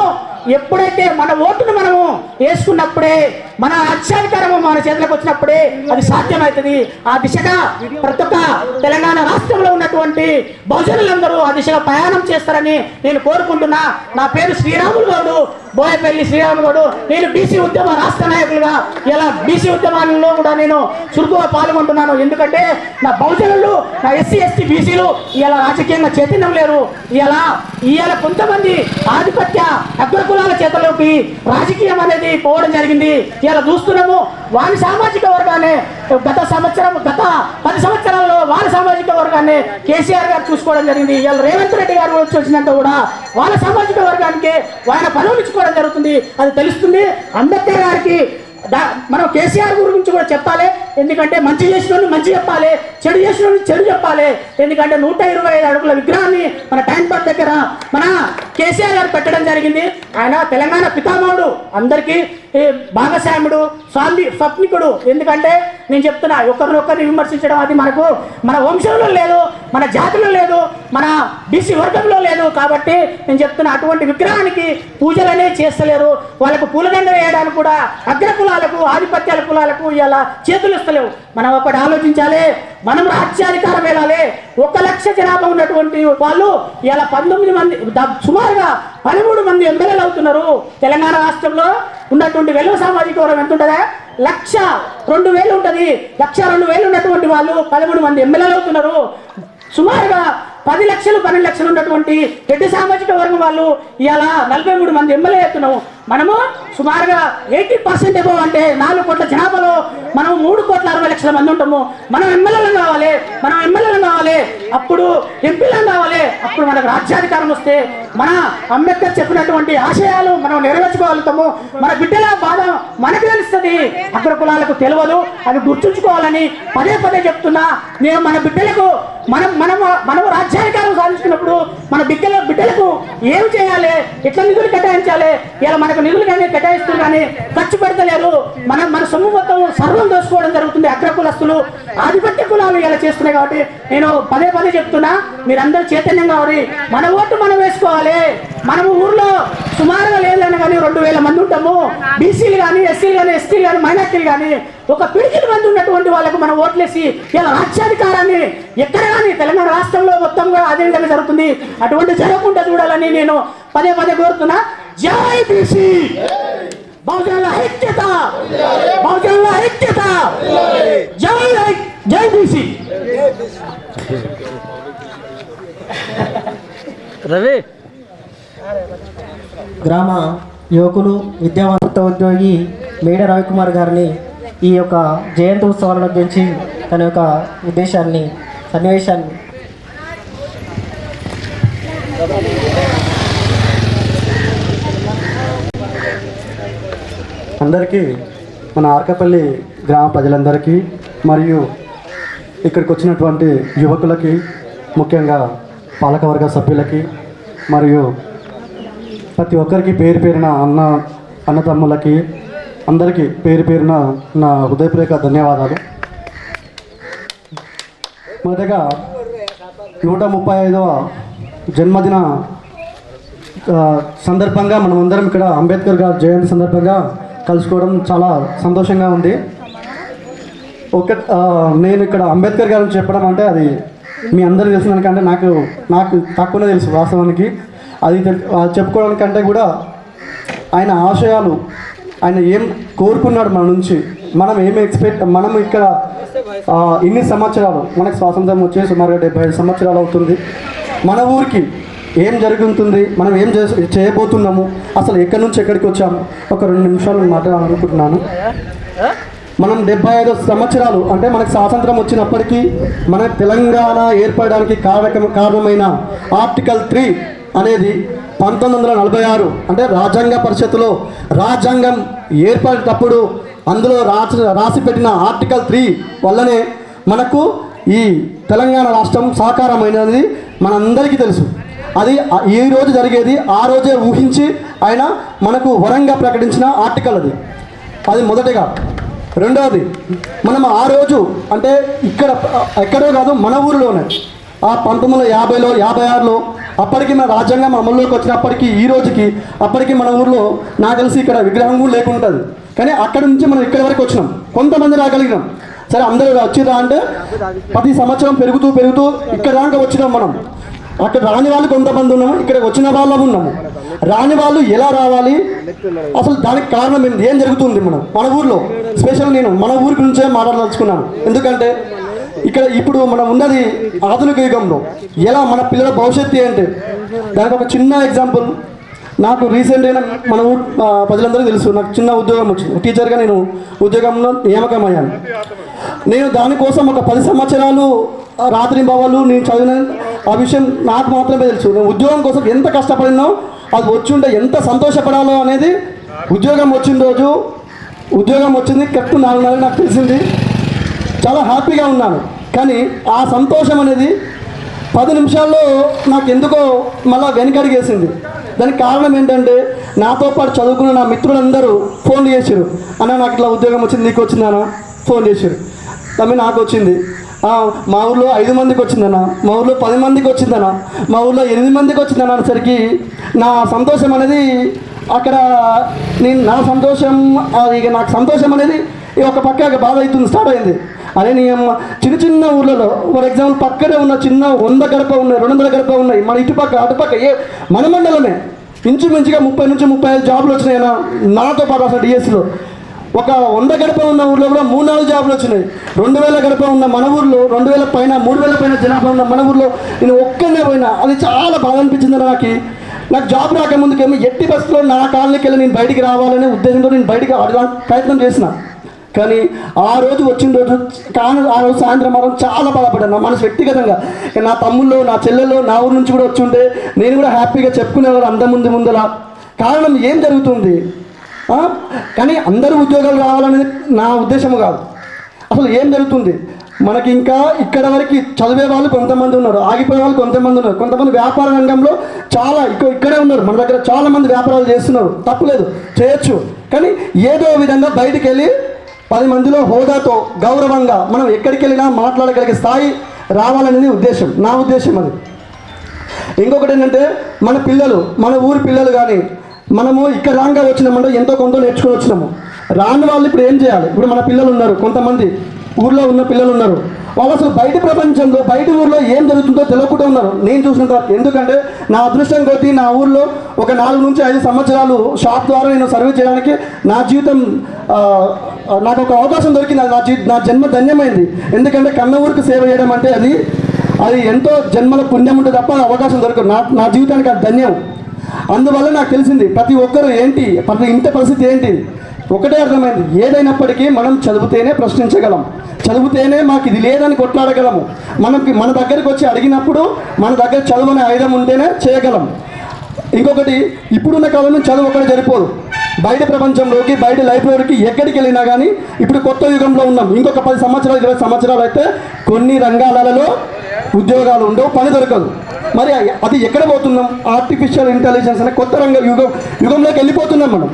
ఎప్పుడైతే మన ఓటును మనము వేసుకున్నప్పుడే మన రాజ్యాధికారము మన చేతులకు వచ్చినప్పుడే అది సాధ్యమవుతుంది. ఆ దిశగా ప్రతి ఒక్క తెలంగాణ రాష్ట్రంలో ఉన్నటువంటి బహుజనులందరూ ఆ దిశగా ప్రయాణం చేస్తారని నేను కోరుకుంటున్నా. నా పేరు శ్రీరాములు గౌడు, బోయపల్లి శ్రీరాములు గౌడు. నేను బీసీ ఉద్యమ రాష్ట్ర నాయకులుగా ఇలా బీసీ ఉద్యమాలలో కూడా నేను చురుకుగా పాల్గొంటున్నాను. ఎందుకంటే నా బహుజనులు, నా ఎస్సీ ఎస్టీ బీసీలు ఇలా రాజకీయంగా చైతన్యం లేరు. ఇవాళ కొంతమంది ఆధిపత్య అగ్రకులాల చేతలోకి రాజకీయం అనేది పోవడం జరిగింది. ఇలా చూస్తున్నాము. వారి సామాజిక వర్గాన్ని గత 10 సంవత్సరాల్లో వారి సామాజిక వర్గాన్ని కేసీఆర్ గారు చూసుకోవడం జరిగింది. ఇలా రేవంత్ రెడ్డి గారు వచ్చినంత కూడా వాళ్ళ సామాజిక వర్గానికి ఆయన పదవులు ఇచ్చుకోవడం జరుగుతుంది. అది తెలుస్తుంది. అంబేద్కర్ గారికి మనం కేసీఆర్ గురించి కూడా చెప్పాలి. ఎందుకంటే మంచి చేసిన మంచి చెప్పాలి, చెడు చేసిన చెడు చెప్పాలి. ఎందుకంటే 125 అడుగుల విగ్రహాన్ని మన టైం పార్క్ దగ్గర మన కేసీఆర్ గారు పెట్టడం జరిగింది. ఆయన తెలంగాణ పితామహుడు, అందరికీ భాగస్వాముడు, స్వప్నికుడు. ఎందుకంటే నేను చెప్తున్నా, ఒకరినొకరిని విమర్శించడం అది మన వంశంలో లేదు, మన జాతిలో లేదు, మన బీసీ వర్గంలో లేదు. కాబట్టి నేను చెప్తున్నా, అటువంటి విగ్రహానికి పూజలు అనేవి చేస్తలేరు. వాళ్ళకు పూలదండ వేయడానికి కూడా అగ్రకులాలకు, ఆధిపత్యాల కులాలకు ఇలా చేతులు ఇస్తలేవు. మనం ఒకటి ఆలోచించాలి. మనం రాజ్యాధికారం వెళ్ళాలి. 1 లక్ష జనాభా ఉన్నటువంటి వాళ్ళు ఇలా 19 మంది, సుమారుగా 13 మంది ఎమ్మెల్యేలు అవుతున్నారు. తెలంగాణ రాష్ట్రంలో ఉన్నటువంటి వెలువ సామాజిక వర్గం ఎంత ఉంటుందా? 1,02,000 ఉంటుంది. 1,02,000 ఉన్నటువంటి వాళ్ళు 13 మంది ఎమ్మెల్యేలు అవుతున్నారు. సుమారుగా 10 లక్షలు 12 లక్షలు ఉన్నటువంటి రెడ్డి సామాజిక వర్గం వాళ్ళు ఇలా 43 మంది ఎమ్మెల్యే అవుతున్నాము. మనము సుమారుగా 80% ఎబో అంటే 4 కోట్ల జనాభాలో మనం 3,60,00,000 మంది ఉంటాము. మనం ఎమ్మెల్యేలు కావాలి, అప్పుడు ఎంపీలను కావాలి. అప్పుడు మనకు రాజ్యాధికారం వస్తే మన అంబేద్కర్ చెప్పినటువంటి ఆశయాలు మనం నెరవేర్చుకోగలుగుతాము. మన బిడ్డల బాధ మనకు తెలుస్తుంది, అగ్ర కులాలకు తెలియదు. అది గుర్తుంచుకోవాలని పదే చెప్తున్నా. నేను మన బిడ్డలకు మనము రాజ్యాధికారం సాధించుకున్నప్పుడు మన బిడ్డలకు ఏం చేయాలి, ఎట్లా నిధులు కేటాయించాలి. ఇలా మనకు నిధులు కానీ కేటాయిస్తూ కానీ ఖర్చు పెడతలేరు. మన సొమ్ము మొత్తం సర్వం దోసుకోవడం జరుగుతుంది. అగ్రకులస్తులు, ఆధిపత్య కులాలు ఇలా చేస్తున్నాయి. కాబట్టి నేను పదే చెప్తున్నా, మీరందరూ చైతన్యం కావాలి. మన ఓటు మనం వేసుకోవాలి. మనము ఊర్లో సుమారుగా లేదని కానీ 2,000 మంది ఉంటాము. బీసీలు కానీ, ఎస్సీలు కానీ, ఎస్టీలు కానీ, మైనార్టీలు కానీ ఒక పిడికిల మంది ఉన్నటువంటి వాళ్ళకు మనం ఓట్లేసి ఇలా రాజ్యాధికారాన్ని ఎక్కడ కానీ తెలంగాణ రాష్ట్రంలో మొత్తం కూడా అదే విధంగా జరుగుతుంది. అటువంటి జరగకుండా చూడాలని నేను పదే కోరుతున్నా. జై బీసీ, బహుజనుల ఐక్యత, జై బీసీ. రవి గ్రామ యువకులు, విద్యావంత ఉద్యోగి మేడ రవికుమార్ గారిని ఈ యొక్క జయంతి ఉత్సవాల గురించి తన యొక్క ఉద్దేశాన్ని సన్నివేశాన్ని అందరికీ మన ఆర్కపల్లి గ్రామ ప్రజలందరికీ మరియు ఇక్కడికి వచ్చినటువంటి యువకులకి ముఖ్యంగా పాలకవర్గ సభ్యులకి మరియు ప్రతి ఒక్కరికి పేరు పేరున అన్నతమ్ములకి అందరికీ పేరు పేరున నా హృదయపూర్వక ధన్యవాదాలు. మొదటగా 135వ జన్మదిన సందర్భంగా మనమందరం ఇక్కడ అంబేద్కర్ గారి జయంతి సందర్భంగా కలుసుకోవడం చాలా సంతోషంగా ఉంది. నేను ఇక్కడ అంబేద్కర్ గారిని చెప్పడం అంటే అది మీ అందరూ తెలిసినానికంటే నాకు తక్కువనే తెలుసు వాస్తవానికి. అది చెప్పుకోవడానికంటే కూడా ఆయన ఆశయాలు, ఆయన ఏం కోరుకున్నాడు మన నుంచి, మనం ఇక్కడ ఇన్ని సంవత్సరాలు మనకు స్వాతంత్రం వచ్చే సుమారుగా 75 సంవత్సరాలు అవుతుంది. మన ఊరికి ఏం జరుగుతుంది, మనం ఏం చేయబోతున్నాము, అసలు ఎక్కడి నుంచి ఎక్కడికి వచ్చాము, ఒక 2 నిమిషాలు మాట్లాడాలనుకుంటున్నాను. మనం 75 సంవత్సరాలు అంటే మనకు స్వాతంత్రం వచ్చినప్పటికీ మన తెలంగాణ ఏర్పడడానికి కారణమైన ఆర్టికల్ 3 అనేది 1946 అంటే రాజ్యాంగ పరిషత్తులో రాజ్యాంగం ఏర్పడేటప్పుడు అందులో రాసి పెట్టిన ఆర్టికల్ 3 వల్లనే మనకు ఈ తెలంగాణ రాష్ట్రం సాకారమైనది మనందరికీ తెలుసు. అది ఈ రోజు జరిగేది ఆ రోజే ఊహించి ఆయన మనకు వరంగా ప్రకటించిన ఆర్టికల్ అది మొదటిగా. రెండవది, మనం ఆ రోజు అంటే ఎక్కడో కాదు మన ఊరిలోనే ఆ 1950లో 56లో అప్పటికి మన రాజ్యాంగం అమల్లోకి వచ్చినప్పటికీ ఈ రోజుకి అప్పటికి మన ఊర్లో నాకు తెలిసి ఇక్కడ విగ్రహం కూడా లేకుంటుంది. కానీ అక్కడి నుంచి మనం ఇక్కడి వరకు వచ్చినాం, కొంతమంది రాగలిగినాం. సరే అందరూ వచ్చిరా అంటే ప్రతి సంవత్సరం పెరుగుతూ ఇక్కడ దాకా వచ్చినాం. మనం అక్కడ రాని వాళ్ళు కొంతమంది ఉన్నాము, ఇక్కడ వచ్చిన వాళ్ళము ఉన్నాము. రాని వాళ్ళు ఎలా రావాలి, అసలు దానికి కారణం ఏంటి, ఏం జరుగుతుంది మన ఊర్లో. స్పెషల్ నేను మన ఊరి గురించే మాట్లాడదలుచుకున్నాను. ఎందుకంటే ఇక్కడ ఇప్పుడు మనం ఉన్నది ఆధునిక యుగంలో. ఎలా మన పిల్లల భవిష్యత్తు ఏంటి, దానికి ఒక చిన్న ఎగ్జాంపుల్. నాకు రీసెంట్గా మన ఊరు ప్రజలందరికీ తెలుసు, నాకు చిన్న ఉద్యోగం వచ్చింది. టీచర్గా నేను ఉద్యోగంలో నియామకం అయ్యాను. నేను దానికోసం ఒక 10 సంవత్సరాలు రాత్రి బావాలు నేను చదివిన ఆ విషయం నాకు మాత్రమే తెలుసు. నేను ఉద్యోగం కోసం ఎంత కష్టపడినో, అది వచ్చుంటే ఎంత సంతోషపడాలో అనేది ఉద్యోగం వచ్చిన రోజు ఉద్యోగం వచ్చింది కరెక్ట్ 4 నెలలు నాకు తెలిసింది. చాలా హ్యాపీగా ఉన్నాను. కానీ ఆ సంతోషం అనేది 10 నిమిషాల్లో నాకు ఎందుకో మళ్ళీ వెనకడిగేసింది. దానికి కారణం ఏంటంటే నాతో పాటు చదువుకున్న నా మిత్రులందరూ ఫోన్లు చేశారు. అన్న నాకు ఇట్లా ఉద్యోగం వచ్చింది, నీకు వచ్చిందన్న ఫోన్ చేశారు. తమ్మి నాకు వచ్చింది, మా ఊర్లో 5 మందికి వచ్చిందన్న, మా ఊర్లో 10 మందికి వచ్చిందన్న, మా ఊర్లో 8 మందికి వచ్చిందన్న అనేసరికి నా సంతోషం అనేది అక్కడ నా సంతోషం ఇక నాకు సంతోషం అనేది ఒక పక్క బాధ అవుతుంది, స్టార్ట్ అయింది. అదే నీ చిన్న ఊర్లలో ఫర్ ఎగ్జాంపుల్ పక్కనే ఉన్న చిన్న 100 గడప ఉన్నాయి, 200 గడప ఉన్నాయి, మన ఇటుపక్క అటుపక్క మన మండలమే ఇంచుమించుగా 30 నుంచి 35 జాబులు వచ్చినాయన్న నాతో పాటు. అసలు డిఎస్సిలో ఒక 100 గడప ఉన్న ఊర్లో కూడా 3-4 జాబులు వచ్చినాయి. 2000 గడప ఉన్న మన ఊర్లో 2000 పైన 3000 పైన జనాభా ఉన్న మన ఊర్లో నేను ఒక్కనే పోయినా. అది చాలా బాధ అనిపించింది నాకు జాబ్ రాకముందుకేమో ఎట్టి బస్సులో నా కాలనీకి వెళ్ళి నేను బయటికి రావాలనే ఉద్దేశంతో నేను బయటికి ప్రయత్నం చేసిన. కానీ ఆ రోజు వచ్చిన రోజు ఆ రోజు సాయంత్రం మాత్రం చాలా బాధపడ్డాను నా మనసు వ్యక్తిగతంగా. నా తమ్ముళ్ళు నా చెల్లెళ్ళు నా ఊరు నుంచి కూడా వచ్చి ఉంటే నేను కూడా హ్యాపీగా చెప్పుకునేవారు అంత ముందల. కారణం ఏం జరుగుతుంది, కానీ అందరూ ఉద్యోగాలు రావాలనేది నా ఉద్దేశము కాదు. అసలు ఏం జరుగుతుంది, మనకి ఇంకా ఇక్కడ వరకు చదివే వాళ్ళు కొంతమంది ఉన్నారు, ఆగిపోయే వాళ్ళు కొంతమంది ఉన్నారు, కొంతమంది వ్యాపార రంగంలో చాలా ఇక్కడే ఉన్నారు. మన దగ్గర చాలా మంది వ్యాపారాలు చేస్తున్నారు, తప్పులేదు, చేయొచ్చు. కానీ ఏదో విధంగా బయటికి వెళ్ళి 10 మందిలో హోదాతో గౌరవంగా మనం ఎక్కడికి వెళ్ళినా మాట్లాడగలిగే స్థాయి రావాలనేది ఉద్దేశం, నా ఉద్దేశం అది. ఇంకొకటి ఏంటంటే మన పిల్లలు, మన ఊరి పిల్లలు కానీ మనము ఇక్కడ రాంగా వచ్చినామంటే ఎంతో కొంత నేర్చుకొని వచ్చినాము. రాని వాళ్ళు ఇప్పుడు ఏం చేయాలి, ఇప్పుడు మన పిల్లలు ఉన్నారు, కొంతమంది ఊర్లో ఉన్న పిల్లలు ఉన్నారు, వాళ్ళు అసలు బయట ప్రపంచంలో బయట ఊర్లో ఏం జరుగుతుందో తెలియకుండా ఉన్నారు నేను చూసినంత వరకు. ఎందుకంటే నా అదృష్టం కొద్దీ నా ఊర్లో ఒక 4 నుంచి 5 సంవత్సరాలు షాప్ ద్వారా నేను సర్వీస్ చేయడానికి నా జీవితం నాకు ఒక అవకాశం దొరికింది. నా జన్మ ధన్యమైంది. ఎందుకంటే కన్న ఊరికి సేవ చేయడం అంటే అది ఎంతో జన్మల పుణ్యం ఉంటుంది తప్ప అవకాశం దొరకదు. నా జీవితానికి అది ధన్యం. అందువల్ల నాకు తెలిసింది ప్రతి ఒక్కరు ఏంటి, ప్రతి ఇంటి పరిస్థితి ఏంటి. ఒకటే అర్థమైంది, ఏదైనప్పటికీ మనం చదివితేనే ప్రశ్నించగలం, చదివితేనే మాకు ఇది లేదని కొట్లాడగలము. మన దగ్గరికి వచ్చి అడిగినప్పుడు మన దగ్గర చదువు అనే ఆయుధం ఉంటేనే చేయగలం. ఇంకొకటి, ఇప్పుడున్న కాలంలో చదువు ఒకటి సరిపోదు. బయట ప్రపంచంలోకి, బయట లైబ్రరీకి ఎక్కడికి వెళ్ళినా కానీ ఇప్పుడు కొత్త యుగంలో ఉన్నాం. ఇంకొక 10 సంవత్సరాలు 20 సంవత్సరాలు అయితే కొన్ని రంగాలలో ఉద్యోగాలు ఉండవు, పని దొరకదు. మరి అది ఎక్కడ పోతున్నాం? ఆర్టిఫిషియల్ ఇంటెలిజెన్స్ అనే కొత్త యుగంలోకి వెళ్ళిపోతున్నాం మనం.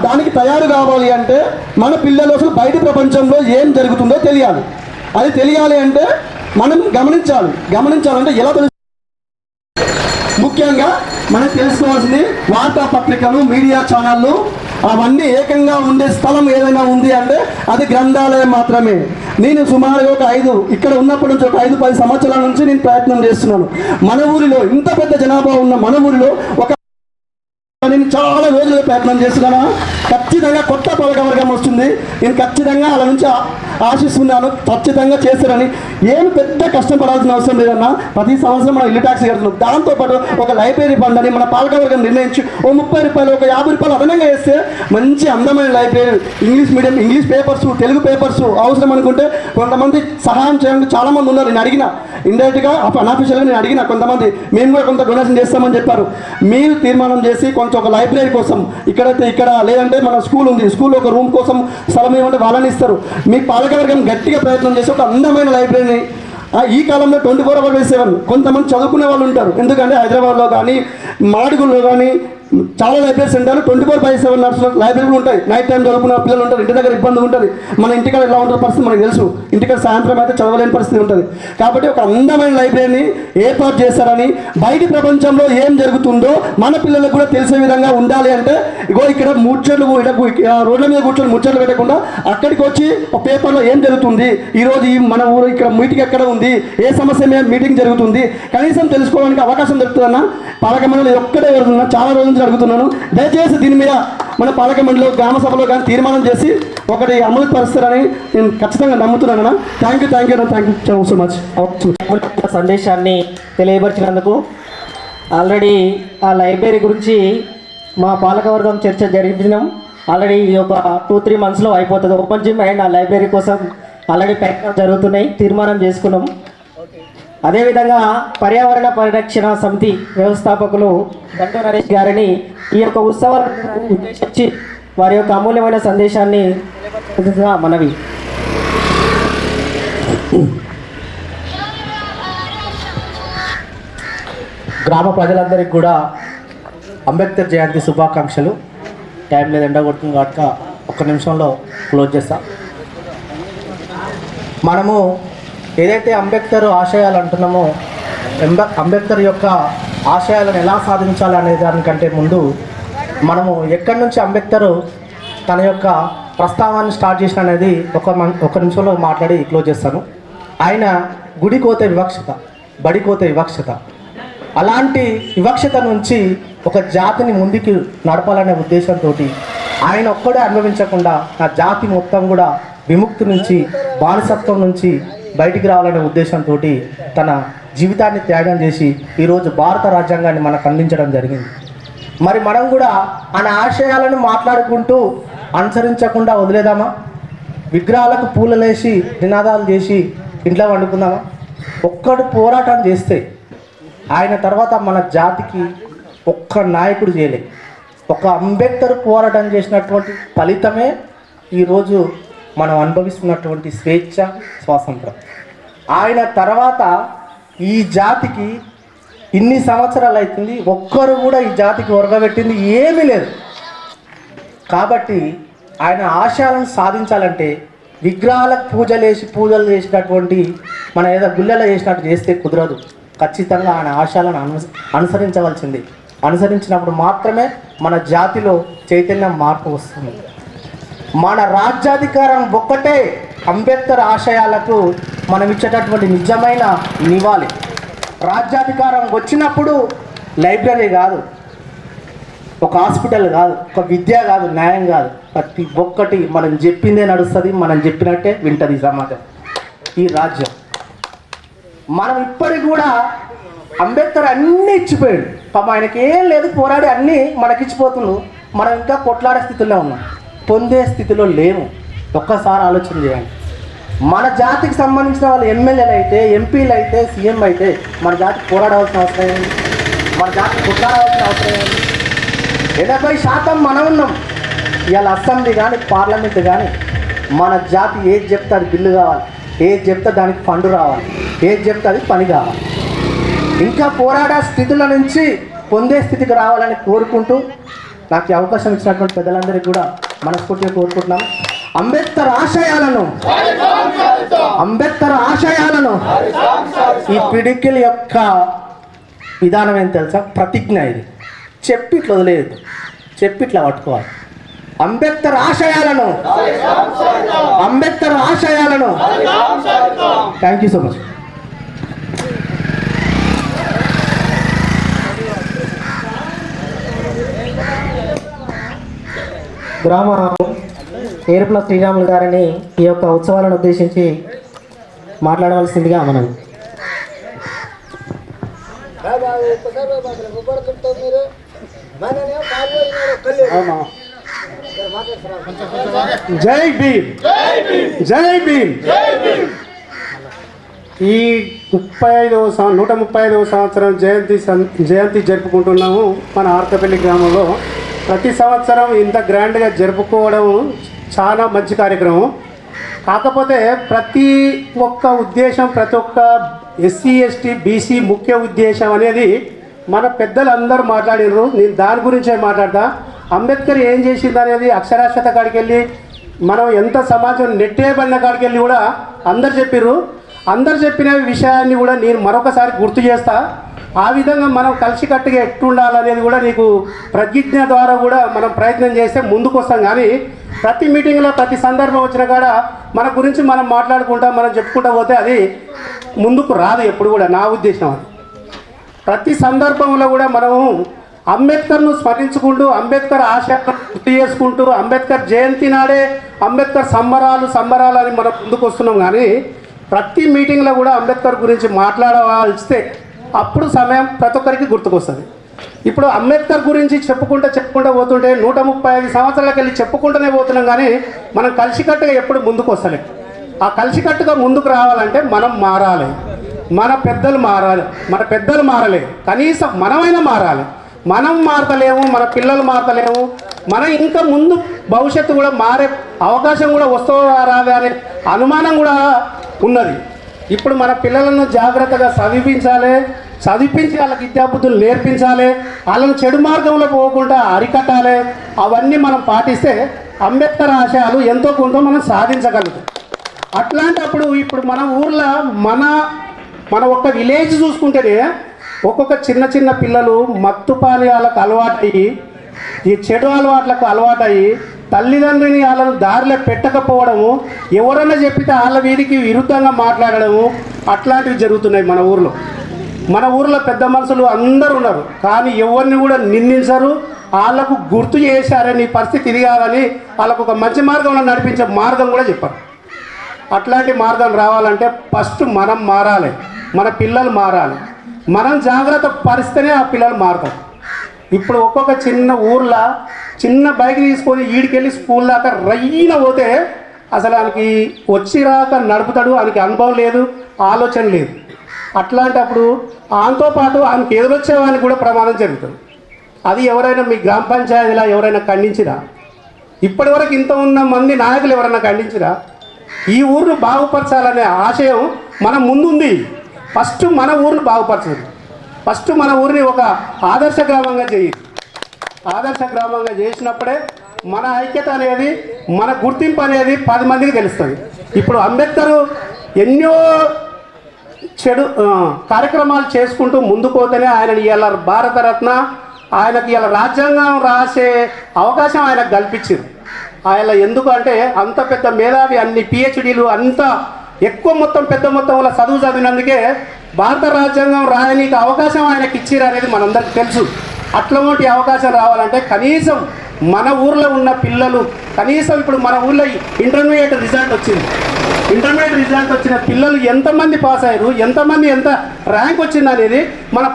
దానికి తయారు కావాలి అంటే మన పిల్లలు అసలు బయట ప్రపంచంలో ఏం జరుగుతుందో తెలియాలి. అది తెలియాలి అంటే మనం గమనించాలంటే ఎలా తెలుసు? ముఖ్యంగా మనం తెలుసుకోవాల్సింది వార్తాపత్రికలు, మీడియా ఛానళ్ళు అవన్నీ ఏకంగా ఉండే స్థలం ఏదైనా ఉంది అంటే అది గ్రంథాలయం మాత్రమే. నేను సుమారుగా ఒక 5 ఇక్కడ ఉన్నప్పటి నుంచి ఒక 5-10 సంవత్సరాల నుంచి నేను ప్రయత్నం చేస్తున్నాను. మన ఊరిలో ఇంత పెద్ద జనాభా ఉన్న మన ఊరిలో ఒక నేను చాలా రోజులు ప్రయత్నం చేస్తున్నాను. ఖచ్చితంగా కొత్త పాలకవర్గం వస్తుంది. నేను ఖచ్చితంగా అలా నుంచి ఆశిస్తున్నాను, ఖచ్చితంగా చేస్తారని. ఏం పెద్ద కష్టపడాల్సిన అవసరం లేదన్నా. ప్రతి సంవత్సరం మనం ఇల్లు ట్యాక్స్ కడుతున్నాం. దాంతోపాటు ఒక లైబ్రరీ ఫండ్ అని మన పాలకవర్గం నిర్ణయించి ఓ 30 రూపాయలు, ఒక 50 రూపాయలు అదనంగా వేస్తే మంచి అందమైన library, English medium, English papers, Telugu papers అవసరం అనుకుంటే కొంతమంది సహాయం చేయడానికి చాలామంది ఉన్నారు. నేను అడిగిన, ఇండైరెక్ట్గా అన్అఫిషియల్గా నేను అడిగిన కొంతమంది, మేము కూడా కొంత డొనేషన్ చేస్తామని చెప్పారు. మీరు తీర్మానం చేసి కొంచెం ఒక లైబ్రరీ కోసం ఇక్కడైతే ఇక్కడ, లేదంటే మన స్కూల్ ఉంది, స్కూల్లో ఒక రూమ్ కోసం స్థలం ఏమంటే వాళ్ళని ఇస్తారు. మీ పాలకవర్గం గట్టిగా ప్రయత్నం చేసి ఒక అందమైన లైబ్రరీని ఈ కాలంలో 24/7 కొంతమంది చదువుకునే వాళ్ళు ఉంటారు. ఎందుకంటే హైదరాబాద్లో కానీ మాడుగుల్లో కానీ చాలా లైబ్రరీస్ ఉంటారు. 24/7 నడుస్తున్న లైబ్రరీలు ఉంటాయి. నైట్ టైం చదువుకున్న పిల్లలు ఉంటారు. ఇంటి దగ్గర ఇబ్బంది ఉంటుంది. మన ఇంటికాడ ఎలా ఉంటుందో పరిస్థితి మనకు తెలుసు. ఇంటికాడ సాయంత్రం అయితే చదవలేని పరిస్థితి ఉంటుంది. కాబట్టి ఒక అందమైన లైబ్రరీని ఏర్పాటు చేస్తారని, బయటి ప్రపంచంలో ఏం జరుగుతుందో మన పిల్లలకు కూడా తెలిసే విధంగా ఉండాలి అంటే ఇగో ఇక్కడ ముచ్చట్లు, రోడ్ల మీద కూర్చొని ముచ్చట్లు పెట్టకుండా అక్కడికి వచ్చి ఒక పేపర్లో ఏం జరుగుతుంది, ఈరోజు మన ఊరు ఇక్కడ మీటింగ్ ఎక్కడ ఉంది, ఏ సమస్య మీద మీటింగ్ జరుగుతుంది, కనీసం తెలుసుకోవడానికి అవకాశం దొరుకుతుందన్న. పాలక మండలి ఒక్కడే జరుగుతున్నా, చాలా రోజుల నుంచి అడుగుతున్నాను. దయచేసి దీని మీద మన పాలక మండలిలో, గ్రామ సభలో కానీ తీర్మానం చేసి ఒకటి అమలు పరుస్తారని నేను ఖచ్చితంగా నమ్ముతున్నాను. Thank you so much. సందేశాన్ని తెలియపరిచినందుకు. ఆల్రెడీ ఆ లైబ్రరీ గురించి మా పాలకవర్గం చర్చ జరిపినాం. ఆల్రెడీ ఒక 2-3 మంత్స్లో అయిపోతుంది. ఓపెన్ జిమ్ అండ్ ఆ లైబ్రరీ కోసం ఆల్రెడీ ప్రయత్నాలు జరుగుతున్నాయి, తీర్మానం చేసుకున్నాం. అదేవిధంగా పర్యావరణ పరిరక్షణ సమితి వ్యవస్థాపకులు దండో నరేష్ గారిని ఈ యొక్క ఉత్సవాలను ఉద్దేశించి వారి యొక్క అమూల్యమైన సందేశాన్ని మనవి. గ్రామ ప్రజలందరికీ కూడా అంబేద్కర్ జయంతి శుభాకాంక్షలు. టైం లేదు, ఎండ కొడుతుంది కాబట్టి 1 నిమిషంలో క్లోజ్ చేస్తాం. మనము ఏదైతే అంబేద్కర్ ఆశయాలు అంటున్నామో, అంబేద్కర్ యొక్క ఆశయాలను ఎలా సాధించాలనే దానికంటే ముందు మనము ఎక్కడి నుంచి అంబేద్కర్ తన యొక్క ప్రస్తావాన్ని స్టార్ట్ చేసిన అనేది ఒక నిమిషంలో మాట్లాడి క్లోజ్ చేస్తాను. ఆయన గుడి కోతే వివక్షత, బడి కోతే వివక్షత, అలాంటి వివక్షత నుంచి ఒక జాతిని ముందుకు నడపాలనే ఉద్దేశంతో ఆయన ఒక్కడే అనుభవించకుండా ఆ జాతి మొత్తం కూడా విముక్తి నుంచి, బానిసత్వం నుంచి బయటికి రావాలనే ఉద్దేశంతో తన జీవితాన్ని త్యాగం చేసి ఈరోజు భారత రాజ్యాంగాన్ని మనకు అందించడం జరిగింది. మరి మనం కూడా ఆయన ఆశయాలను మాట్లాడుకుంటూ అనుసరించకుండా వదిలేదామా? విగ్రహాలకు పూలలేసి నినాదాలు చేసి ఇంట్లో వండుకుందామా? ఒక్కడు పోరాటం చేస్తే ఆయన తర్వాత మన జాతికి ఒక్క నాయకుడు చేయలే. ఒక అంబేద్కర్ పోరాటం చేసినటువంటి ఫలితమే ఈరోజు మనం అనుభవిస్తున్నటువంటి స్వేచ్ఛ, స్వాతంత్రం. ఆయన తర్వాత ఈ జాతికి ఇన్ని సంవత్సరాలు అవుతుంది, ఒక్కరు కూడా ఈ జాతికి ఒరగబెట్టింది ఏమీ లేదు. కాబట్టి ఆయన ఆశయాలను సాధించాలంటే విగ్రహాలకు పూజలు చేసినటువంటి మన ఏదో గుళ్ళలో చేసినట్టు చేస్తే కుదరదు. ఖచ్చితంగా ఆయన ఆశయాలను అనుసరించవలసింది. అనుసరించినప్పుడు మాత్రమే మన జాతిలో చైతన్యం, మార్పు వస్తుంది. మన రాజ్యాధికారం ఒక్కటే అంబేద్కర్ ఆశయాలకు మనం ఇచ్చేటటువంటి నిజమైన నివాళి. రాజ్యాధికారం వచ్చినప్పుడు లైబ్రరీ కాదు, ఒక హాస్పిటల్ కాదు, ఒక విద్య కాదు, న్యాయం కాదు, ప్రతి ఒక్కటి మనం చెప్పిందే నడుస్తుంది, మనం చెప్పినట్టే వింటది సమాజం, ఈ రాజ్యం. మనం ఇప్పటికి కూడా అంబేద్కర్ అన్నీ ఇచ్చిపోయాడు. పాపం ఆయనకి ఏం లేదు, పోరాడి అన్నీ మనకిచ్చిపోతున్నాడు. మనం ఇంకా కొట్లాడే స్థితిలో ఉన్నాం. పొందే స్థితిలో లేము. ఒక్కసారి ఆలోచన చేయండి. మన జాతికి సంబంధించిన వాళ్ళు ఎమ్మెల్యేలు అయితే, ఎంపీలు అయితే, సీఎం అయితే మన జాతికి పోరాడవలసిన అవసరం ఏంటి? మన జాతికి కొట్లాడవలసిన అవసరం ఏంటి? 80% మనం ఉన్నాం. ఇవాళ అసెంబ్లీ కానీ పార్లమెంట్ కానీ మన జాతి ఏది చెప్తే అది బిల్లు కావాలి, ఏది చెప్తే దానికి ఫండ్ రావాలి, ఏది చెప్తే అది పని కావాలి. ఇంకా పోరాడే స్థితుల నుంచి పొందే స్థితికి రావాలని కోరుకుంటూ నాకు ఈ అవకాశం ఇచ్చినటువంటి పెద్దలందరికీ కూడా మనస్ఫూర్తిగా కోరుకుంటున్నాం. అంబేద్కర్ ఆశయాలను ఈ పిడికిల్ యొక్క విధానం ఏం తెలుసా? ప్రతిజ్ఞ. ఇది చెప్పి ఇట్లా వదిలేదు, చెప్పి ఇట్లా పట్టుకోవాలి. అంబేద్కర్ ఆశయాలను థ్యాంక్ యూ సో మచ్. గ్రామ ఏరుపుల శ్రీరాములు గారిని ఈ యొక్క ఉత్సవాలను ఉద్దేశించి మాట్లాడవలసిందిగా మనం జై భీమ్, జై భీమ్. ఈ 135వ సంవత్సరం జయంతి జరుపుకుంటున్నాము మన ఆర్కపల్లి గ్రామంలో. ప్రతి సంవత్సరం ఇంత గ్రాండ్గా జరుపుకోవడం చాలా మంచి కార్యక్రమం. కాకపోతే ప్రతి ఒక్క ఉద్దేశం, ప్రతి ఒక్క ఎస్సీ ఎస్టీ బీసీ ముఖ్య ఉద్దేశం అనేది మన పెద్దలందరూ మాట్లాడినారు. నేను దాని గురించే మాట్లాడతా. అంబేద్కర్ ఏం చేసింది అనేది అక్షరాస్యత కాడికి వెళ్ళి మనం ఎంత సమాజం నెట్టేయబడిన కాడికి వెళ్ళి కూడా అందరు చెప్పారు. అందరు చెప్పిన విషయాన్ని కూడా నేను మరొకసారి గుర్తు చేస్తా. ఆ విధంగా మనం కలిసికట్టుగా ఎట్టుండాలనేది కూడా నీకు ప్రతిజ్ఞ ద్వారా కూడా మనం ప్రయత్నం చేస్తే ముందుకు వస్తాం. కానీ ప్రతి మీటింగ్లో ప్రతి సందర్భం వచ్చిన కాడ మన గురించి మనం మాట్లాడుకుంటా, మనం చెప్పుకుంటా పోతే అది ముందుకు రాదు ఎప్పుడు కూడా. నా ఉద్దేశం అది. ప్రతి సందర్భంలో కూడా మనము అంబేద్కర్ను స్మరించుకుంటూ, అంబేద్కర్ ఆశయాలను గుర్తు చేసుకుంటూ, అంబేద్కర్ జయంతి నాడే అంబేద్కర్ సంబరాలు అని మనం ముందుకు వస్తున్నాం. కానీ ప్రతి మీటింగ్లో కూడా అంబేద్కర్ గురించి మాట్లాడవలిస్తే అప్పుడు సమయం ప్రతి ఒక్కరికి గుర్తుకొస్తుంది. ఇప్పుడు అంబేద్కర్ గురించి చెప్పుకుంటూ పోతుంటే 135 సంవత్సరాలకు వెళ్ళి చెప్పుకుంటూనే పోతున్నాం. కానీ మనం కలిసికట్టుగా ఎప్పుడు ముందుకు వస్తలేం. ఆ కలిసికట్టుగా ముందుకు రావాలంటే మనం మారాలి, మన పెద్దలు మారలేదు. కనీసం మనమైనా మారాలి. మనం మారతలేము, మన పిల్లలు మారతలేము. మనం ఇంకా ముందు భవిష్యత్తు కూడా మారే అవకాశం కూడా వస్తుందా రాదా అనే అనుమానం కూడా ఉన్నది. ఇప్పుడు మన పిల్లలను జాగ్రత్తగా చదివించి వాళ్ళకి విద్యాబుద్ధులు నేర్పించాలి. వాళ్ళని చెడు మార్గంలో పోకుండా అరికట్టాలి. అవన్నీ మనం పాటిస్తే అంబేద్కర్ ఆశయాలు ఎంతో కొంత మనం సాధించగలుగుతాం. అట్లాంటప్పుడు ఇప్పుడు మన ఊర్లో మన ఒక్క విలేజ్ చూసుకుంటేనే ఒక్కొక్క చిన్న పిల్లలు మత్తు పానీయాలకు అలవాటయ్యి, ఈ చెడు అలవాట్లకు అలవాటయ్యి తల్లిదండ్రిని వాళ్ళను దారిలో పెట్టకపోవడము, ఎవరన్నా చెప్పితే వాళ్ళ వీరికి విరుద్ధంగా మాట్లాడడము, అట్లాంటివి జరుగుతున్నాయి మన ఊర్లో. మన ఊర్లో పెద్ద మనుషులు అందరూ ఉన్నారు, కానీ ఎవరిని కూడా నిందించరు. వాళ్ళకు గుర్తు చేశారని పరిస్థితి ఇది కాదని వాళ్ళకు ఒక మంచి మార్గంలో నడిపించే మార్గం కూడా చెప్పారు. అట్లాంటి మార్గం రావాలంటే ఫస్ట్ మనం మారాలి, మన పిల్లలు మారాలి. మనం జాగ్రత్త పరిస్తేనే ఆ పిల్లలు మారుతారు. ఇప్పుడు ఒక్కొక్క చిన్న ఊర్లో చిన్న బైక్ తీసుకొని ఈడికెళ్ళి స్కూల్ దాకా రయ్యిన పోతే అసలు ఆయనకి వచ్చి రాక నడుపుతాడు, ఆయనకి అనుభవం లేదు, ఆలోచన లేదు. అట్లాంటప్పుడు ఆయనతో పాటు ఆయనకి ఎదురొచ్చేవానికి కూడా ప్రమాదం జరుగుతుంది. అది ఎవరైనా మీ గ్రామ పంచాయతీలో ఎవరైనా ఖండించిరా? ఇప్పటి వరకు ఇంత ఉన్న మంది నాయకులు ఎవరైనా ఖండించిరా? ఈ ఊరును బాగుపరచాలనే ఆశయం మన ముందుంది. ఫస్ట్ మన ఊరిని బాగుపరచాలి. ఫస్ట్ మన ఊరిని ఒక ఆదర్శ గ్రామంగా చేసినప్పుడే మన ఐక్యత అనేది, మన గుర్తింపు అనేది 10 మందికి తెలుస్తుంది. ఇప్పుడు అంబేద్కర్ ఎన్నో చెడు కార్యక్రమాలు చేసుకుంటూ ముందుకు పోతేనే ఆయనని ఇలా భారతరత్న, ఆయనకి ఇలా రాజ్యాంగం రాసే అవకాశం ఆయనకు కల్పించారు. ఆయన ఎందుకు అంటే అంత పెద్ద మేధావి, అన్ని పిహెచ్డీలు, అంత ఎక్కువ మొత్తం పెద్ద మొత్తంలో చదువు చదివినందుకే భారత రాజ్యాంగం రాయనీకి అవకాశం ఆయనకి ఇచ్చారు అనేది మనందరికీ తెలుసు. అట్లాంటి అవకాశం రావాలంటే కనీసం మన ఊర్లో ఉన్న పిల్లలు, కనీసం ఇప్పుడు మన ఊర్లో ఇంటర్మీడియట్ రిజల్ట్ వచ్చింది. ఇంటర్మీడియట్ రిజల్ట్ వచ్చిన పిల్లలు ఎంతమంది పాస్ అయ్యారు, ఎంతమంది ఎంత ర్యాంక్ వచ్చింది అనేది మన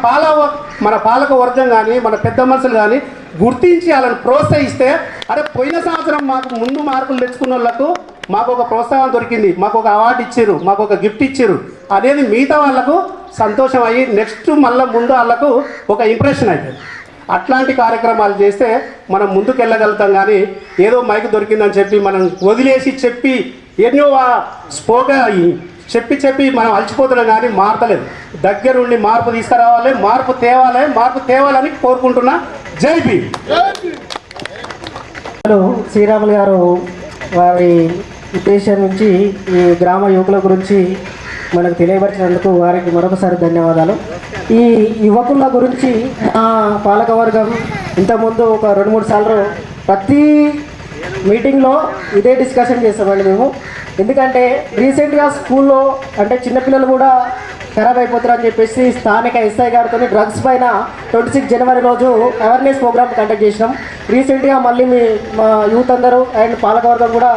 పాలక వర్గం కానీ మన పెద్ద మనుషులు కానీ గుర్తించి వాళ్ళని ప్రోత్సహిస్తే, అరే పోయిన సంవత్సరం మాకు ముందు మార్కులు తెచ్చుకున్న వాళ్ళకు మాకు ఒక ప్రోత్సాహం దొరికింది, మాకు ఒక అవార్డు ఇచ్చారు, మాకు ఒక గిఫ్ట్ ఇచ్చారు అనేది మిగతా వాళ్ళకు సంతోషం అయ్యి నెక్స్ట్ మళ్ళీ ముందు వాళ్ళకు ఒక ఇంప్రెషన్ అవుతుంది. అట్లాంటి కార్యక్రమాలు చేస్తే మనం ముందుకు వెళ్ళగలుగుతాం. కానీ ఏదో మైక్ దొరికిందని చెప్పి మనం వదిలేసి చెప్పి ఎన్నో స్పోగా చెప్పి మనం అలసిపోతున్నాం కానీ మారతలేదు. దగ్గరుండి మార్పు తీసుకురావాలి, మార్పు తేవాలని కోరుకుంటున్నా. జై భీమ్. శ్రీరాములు గారు వారి ఉద్దేశం నుంచి ఈ గ్రామ యువకుల గురించి మనకు తెలియపరిచినందుకు వారికి మరొకసారి ధన్యవాదాలు. ఈ యువకుల గురించి మా పాలకవర్గం ఇంతకుముందు ఒక 2-3 సార్లు ప్రతి మీటింగ్లో ఇదే డిస్కషన్ చేస్తామండి మేము. ఎందుకంటే రీసెంట్గా స్కూల్లో అంటే చిన్నపిల్లలు కూడా ఖరాబ్ అయిపోతారని చెప్పేసి స్థానిక ఎస్ఐ గారితో డ్రగ్స్ పైన 26 జనవరి రోజు అవేర్నెస్ ప్రోగ్రామ్ కండక్ట్ చేసినాం. రీసెంట్గా మళ్ళీ మా యూత్ అందరూ అండ్ పాలకవర్గం కూడా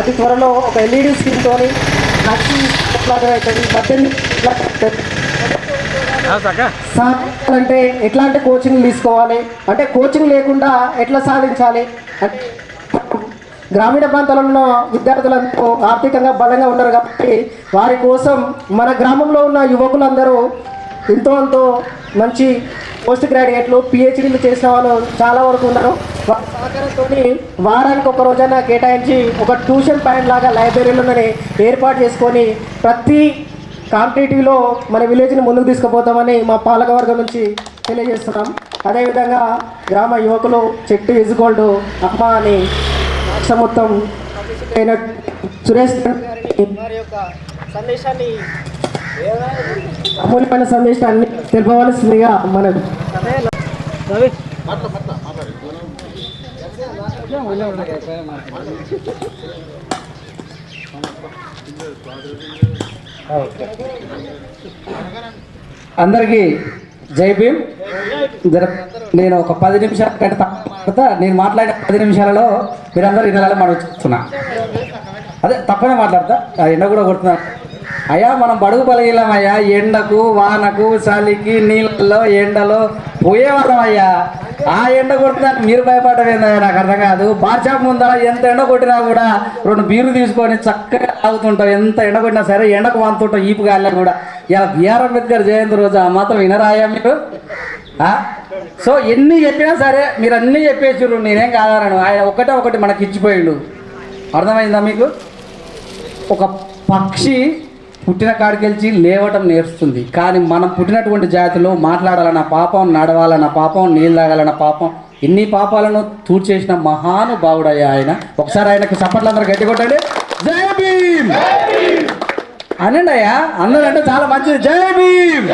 అతి త్వరలో ఒక ఎల్ఈడి స్క్రీన్తో అంటే ఎట్లాంటి కోచింగ్ తీసుకోవాలి, అంటే కోచింగ్ లేకుండా ఎట్లా సాధించాలి, గ్రామీణ ప్రాంతాల్లో ఉన్న విద్యార్థులందరూ ఆర్థికంగా బలంగా ఉన్నారు కాబట్టి వారి కోసం మన గ్రామంలో ఉన్న యువకులందరూ ఎంతో మంచి పోస్ట్ గ్రాడ్యుయేట్లు పిహెచ్డీలు చేసిన వాళ్ళు చాలా వరకు ఉన్నారు. వారి సహకారంతో వారానికి ఒక రోజైనా కేటాయించి ఒక ట్యూషన్ పాయింట్ లాగా లైబ్రరీలను ఏర్పాటు చేసుకొని ప్రతి కాంపిటేటివ్లో మన విలేజ్ని ముందుకు తీసుకుపోతామని మా పాలకవర్గం నుంచి తెలియజేస్తున్నాం. అదేవిధంగా గ్రామ యువకులు చెట్టు ఇజుగోల్డ్ అమ్మ అని రాష్ట్ర మొత్తం అయిన సురేష్ వారి యొక్క సందేశాన్ని అమూల్యమైన సందేశాన్ని తెలుపవలసిందిగా మనకు అందరికీ జై భీమ్. నేను ఒక 10 నిమిషాల తర్వాత నేను మాట్లాడిన 10 నిమిషాలలో మీరందరూ వినాలని మనం చూస్తున్నా. అదే తప్పనే మాట్లాడతా, ఎండ కూడా కొడుతున్నా. అయ్యా మనం బడుగు బలగిలాం అయ్యా, ఎండకు వానకు చలికి నీళ్ళల్లో ఎండలో పోయేవాళ్ళం అయ్యా. ఆ ఎండ కొడుతున్నాను మీరు భయపడమేందయ్యా నాకు అర్థం కాదు. బార్షాప్ ముందర ఎంత ఎండ కొట్టినా కూడా 2 బీర్లు తీసుకొని చక్కగా తాగుతుంటాం. ఎంత ఎండ కొట్టినా సరే ఎండకు వంతుంటాం ఈపు గాలిలో కూడా. ఇలా బిఆర్ అంబేద్కర్ జయంతి రోజు ఆ మాత్రం వినరాయా మీరు? సో ఎన్ని చెప్పినా సరే మీరు అన్నీ చెప్పేసారు, నేనేం కాదన్నాను. ఆయన ఒకటి మనకి ఇచ్చిపోయిండు. అర్థమైందా మీకు? ఒక పక్షి పుట్టిన కాడికెళ్ళి లేవటం నేర్చుతుంది, కానీ మనం పుట్టినటువంటి జాతిలో మాట్లాడాలన్న పాపం, నడవాలన్న పాపం, నీళ్ళు తాగాలన్న పాపం, ఎన్ని పాపాలను తూర్చేసిన మహానుభావుడయ్యా ఆయన. ఒకసారి ఆయనకు చప్పట్లు అందరూ గట్టి కొట్టండి. జై భీమ్ అనండి అయ్యా, అందరంటే చాలా మంచిది. జై భీమ్.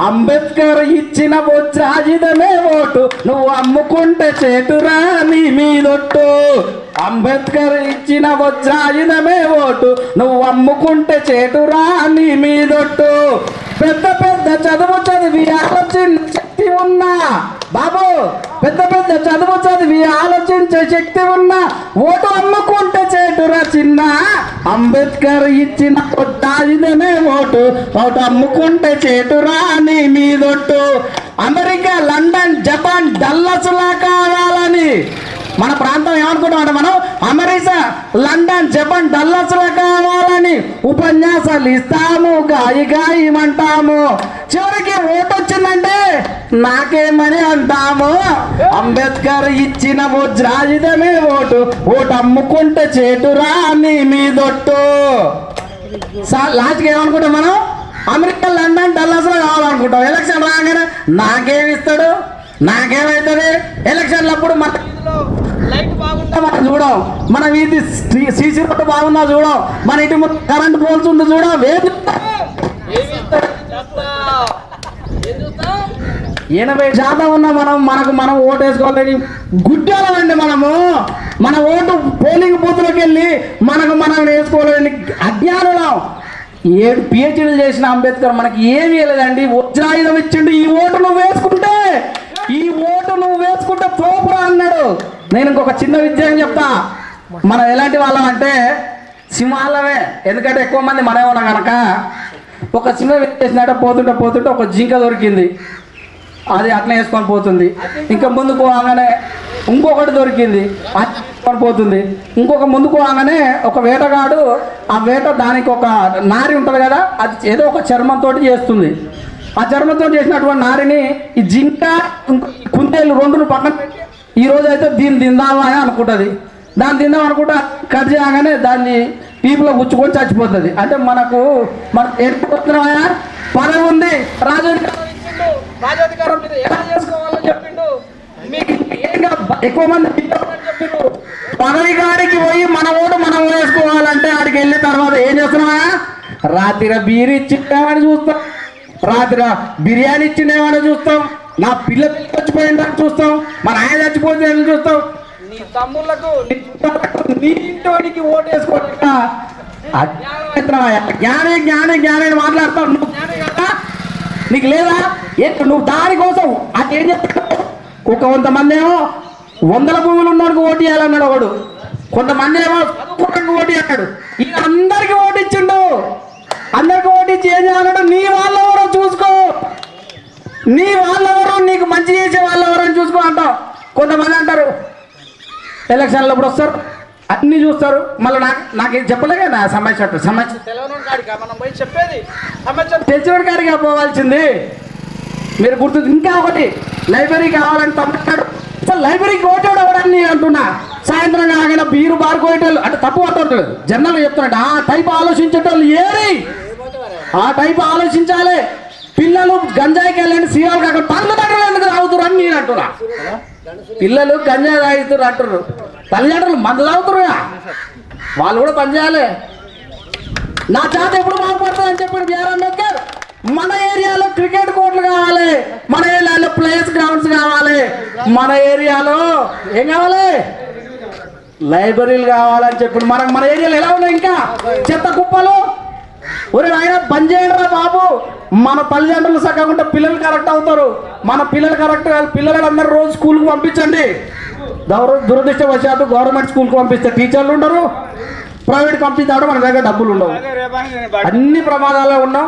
అంబేద్కర్ ఇచ్చిన వజ్రాయుధమే ఓటు, నువ్వు అమ్ముకుంటే చేటురా నీ మీదొట్టు. అంబేద్కర్ ఇచ్చిన వజ్రాయుధమే ఓటు, నువ్వు అమ్ముకుంటే చేటురా నీ మీదొట్టు. పెద్ద పెద్ద చదువు చదివి ఆలోచించే శక్తి ఉన్నా బాబు, పెద్ద పెద్ద చదువు చదివి ఆలోచించే శక్తి ఉన్నా ఓటు అమ్ముకుంటే చేటురా చిన్న. అంబేద్కర్ ఇచ్చిన వజ్రాయుధమే ఓటు అమ్ముకుంటే చేటురా నీ మీదొట్టు. అమెరికా, లండన్, జపాన్, డల్లస్లా కావాలని మన ప్రాంతం ఏమనుకుంటామంటే మనం అమెరికా, లండన్, జపాన్, డల్లస్లా కావాలని ఉపన్యాసాలు ఇస్తాము, గాయమంటాము. చివరికి ఓటు వచ్చిందంటే నాకేమని అంటాము. అంబేద్కర్ ఇచ్చిన వజ్రాయుధమే ఓటు అమ్ముకుంటే చేటురా నీ మీదొట్టు. లాస్ట్కి ఏమనుకుంటాం మనం? అమెరికా, లండన్, డల్లాస్లో కావాలనుకుంటాం. ఎలక్షన్ రాగానే నాకేమిస్తాడు, నాకేమవుతుంది? ఎలక్షన్లప్పుడు మన లైట్ బాగుంటే మనం చూడం, మన వీధి సీసీ రోడ్డు బాగున్నా చూడం, మన ఇంటి ముందు కరెంట్ పోల్స్ ఉంది చూడం. 80% ఉన్నా మనం ఓటు వేసుకోవాలని గుడ్డాలండి మనము. మన ఓటు పోలింగ్ బూత్లోకి వెళ్ళి మనం వేసుకోవాలని అజ్ఞానులం. 7 పిహెచ్డీలు చేసిన అంబేద్కర్ మనకి ఏమీ లేదండి, వజ్రాయుధం ఇచ్చిండు. ఈ ఓటు నువ్వు వేసుకుంటే తోపురా అన్నాడు. నేను ఇంకొక చిన్న విషయం చెప్తా. మనం ఎలాంటి వాళ్ళం అంటే సింహాలమే. ఎందుకంటే ఎక్కువ మంది మనమే ఉన్నాం కనుక ఒక సింహం వేసినట్టు పోతుంటే ఒక జింక దొరికింది, అది అట్లా వేసుకొని పోతుంది. ఇంకా ముందుకు పోగానే ఇంకొకటి దొరికింది, అది వేసుకొని పోతుంది. ఇంకొక ముందుకు పోగానే ఒక వేటగాడు ఆ వేట దానికి ఒక నారి ఉంటుంది కదా, అది ఏదో ఒక చర్మంతో చేస్తుంది. ఆ చర్మంతో చేసినటువంటి నారిని ఈ జింక కుందేలు రెండును పక్కన పెట్టి ఈరోజు అయితే దీన్ని తిందామా అని అనుకుంటుంది. దాన్ని తిందాం అనుకుంటా కట్ చేయగానే దాన్ని పీపులో గుచ్చుకొని చచ్చిపోతుంది. అంటే మన ఎట్టుకుంటున్నాయా పదవి ఉంది, రాజాధికారం మీద ఎలా చేసుకోవాలని చెప్పిండు. మీకు ఎక్కువ మంది చెప్పిండు పదవి గాడికి పోయి మన ఓటు మనం వేసుకోవాలంటే ఆడికి వెళ్ళిన తర్వాత ఏం చేస్తున్నావా, రాత్రి బీరు ఇచ్చిండేమని చూస్తాం, రాత్రి బిర్యానీ ఇచ్చిండేమని చూస్తాం, నా పిల్ల చచ్చిపోయిందని చూస్తాం, మన ఆయన చచ్చిపోయిందని చూస్తాం. నీ తమ్ముళ్ళకు నీ ఇంటోనికి ఓటు వేసుకోవడం జ్ఞానే జ్ఞానే జ్ఞానే మాట్లాడతావు. నువ్వు జ్ఞానే కదా, నీకు లేదా? నువ్వు దానికోసం అది ఏం చెప్తావు? కొంతమంది ఏమో 100 భూములు ఉన్నోడికి ఓటు వేయాలన్నాడు ఒకడు, కొంతమంది ఏమో ఓటు అన్నాడు. ఈ అందరికి ఓటు ఇచ్చిండు, అందరికి ఓటు ఇచ్చి ఏం చేయాలన్నాడు? నీ వాళ్ళెవరో చూసుకో, నీ వాళ్ళెవరో నీకు మంచి చేసే వాళ్ళెవరో అని చూసుకో అంటావు. కొంతమంది అంటారు ఎలక్షన్లో ఇప్పుడు వస్తారు అన్నీ చూస్తారు, మళ్ళీ నాకు చెప్పలేక నా సమస్య తెలియని కాడిగా మనం పోయి చెప్పేది తెలిసిన కాడిగా పోవాల్సింది. మీరు గుర్తు. ఇంకా ఒకటి, లైబ్రరీ కావాలని తమ్ముడు అసలు లైబ్రరీకి ఓటాడు ఎవడని అంటున్నా. సాయంత్రం కాగానే బీరు బార్ కోయటోళ్ళు అంటే తప్పు పడుతుంటాడు, జనరల్గా చెప్తున్నాడు. ఆ టైప్ ఆలోచించేటోళ్ళు ఏరి, ఆ టైప్ ఆలోచించాలి. పిల్లలు గంజాయికి వెళ్ళండి సీరాలు కాకుండా తల్లిదండ్రులు ఎందుకు తాగుతారు అని నేను అంటున్నా. పిల్లలు గంజాయి తాగుతారు అంటారు, తల్లిదండ్రులు మందు తాగుతారుగా, వాళ్ళు కూడా పని చేయాలి. నా జాత ఎప్పుడు బాగుపడుతుంది అని చెప్పాడు బిఆర్ అంబేద్కర్. మన ఏరియాలో క్రికెట్ కోర్టులు కావాలి, మన ఏరియాలో ప్లేస్ గ్రౌండ్స్ కావాలి, మన ఏరియాలో ఏం కావాలి, లైబ్రరీలు కావాలని చెప్పి మన ఏరియాలో ఎలా ఉన్నాయి ఇంకా చెత్త కుప్పలు. ఒరే ఆయన బంద్ చేయండి బాబు, మన తల్లిదండ్రులు చక్కగా పిల్లలు కరెక్ట్ అవుతారు. మన పిల్లలు కరెక్ట్ కాదు, పిల్లలు అందరూ రోజు స్కూల్కి పంపించండి. దురదృష్టవశాత్తు గవర్నమెంట్ స్కూల్కి పంపిస్తే టీచర్లు ఉండరు, ప్రైవేట్ పంపిస్తాడు మన దగ్గర డబ్బులు ఉండవు. అన్ని ప్రమాదాల్లో ఉన్నాం.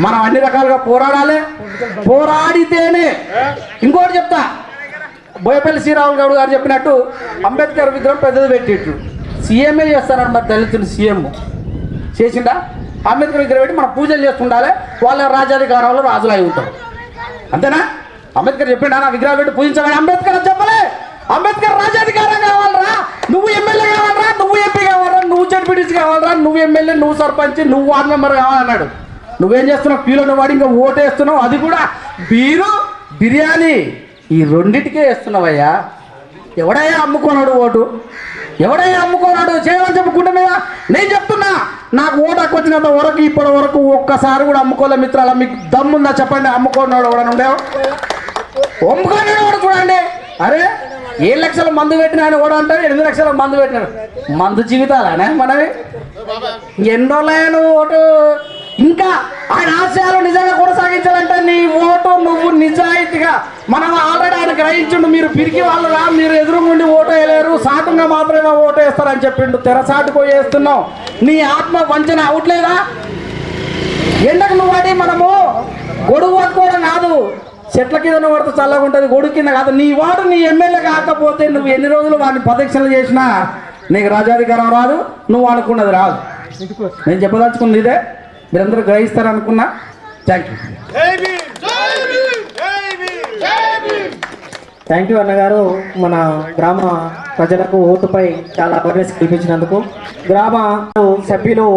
మనం అన్ని రకాలుగా పోరాడాలి, పోరాడితేనే. ఇంకోటి చెప్తా, బోయపల్లి శ్రీరాములు గౌడ్ గారు చెప్పినట్టు అంబేద్కర్ విగ్రహం పెద్దది పెట్టిట్టు సీఎంఏ చేస్తారని మరి దళితులు సీఎం చేసిండా? అంబేద్కర్ విగ్రహం పెట్టి మనం పూజలు చేస్తుండాలి, వాళ్ళ రాజ్యాధికారంలో రాజులు అయి ఉంటారు. అంతేనా? అంబేద్కర్ చెప్పిండా నా విగ్రహం పెట్టి పూజించాలని? అంబేద్కర్ అని చెప్పలే. అంబేద్కర్ రాజ్యాధికారం కావాలరా, నువ్వు ఎమ్మెల్యే కావాలరా, నువ్వు ఎంపీ కావాలరా, నువ్వు జడ్పీటీసీ కావాలరా, నువ్వు ఎమ్మెల్యే, నువ్వు సర్పంచ్, నువ్వు వార్డు మెంబర్ కావాలన్నాడు. నువ్వేం చేస్తున్నావు? కీలో వాడి ఇంకా ఓటేస్తున్నావు, అది కూడా బీరు బిర్యానీ ఈ రెండింటికే వేస్తున్నావయ్యా. ఎవడయ్యా అమ్ముకున్నాడు ఓటు? ఎవడయ్యా అమ్ముకున్నాడు? చేయమని చెప్పుకుంటే మీద నేను చెప్తున్నా, నాకు ఓటు హక్కు వచ్చినంత వరకు ఇప్పటి వరకు ఒక్కసారి కూడా అమ్ముకోలే. మిత్రాల మీకు దమ్ముందా చెప్పండి? అమ్ముకున్నాడు ఎవడని ఉండేవా? అమ్ముకున్నాడు కూడా చూడండి. అరే 7 లక్షల మందు పెట్టిన ఆయన కూడా అంటారు 8 లక్షల మందు పెట్టినాడు. మందు జీవితాలనే మనవి. ఎన్నోళ్ళను ఓటు ఇంకా ఆయన ఆశయాలు నిజంగా కొనసాగించాలంటే నీ ఓటు నువ్వు నిజాయితీగా, మనం ఆల్రెడీ ఆయన గ్రహించుండు. మీరు పిరికి వాళ్ళు రా, మీరు ఎదురుగుండి ఓటు వేయలేరు, సాటుగా మాత్రమే ఓటు వేస్తారని చెప్పిండు. తెరసాటుకు వేస్తున్నావు, నీ ఆత్మ వంచన అవట్లేదా? ఎండకు నువ్వు వాడి మనము గొడుగు పట్టుకోవడం కాదు, చెట్ల కింద పడితే చల్లగా ఉంటుంది, గొడుగు కింద కాదు. నీ వాడు నీ ఎమ్మెల్యే కాకపోతే నువ్వు ఎన్ని రోజులు వాడిని ప్రదక్షిణలు చేసినా నీకు రాజ్యాధికారం రాదు, నువ్వు అనుకున్నది రాదు. నేను చెప్పదలుచుకున్నది ఇదే, మీరందరూ గ్రహిస్తారనుకున్నా. థ్యాంక్ యూ అన్నగారు. మన గ్రామ ప్రజలకు ఓటుపై చాలా అవేర్నెస్ కల్పించినందుకు గ్రామ సభ్యులు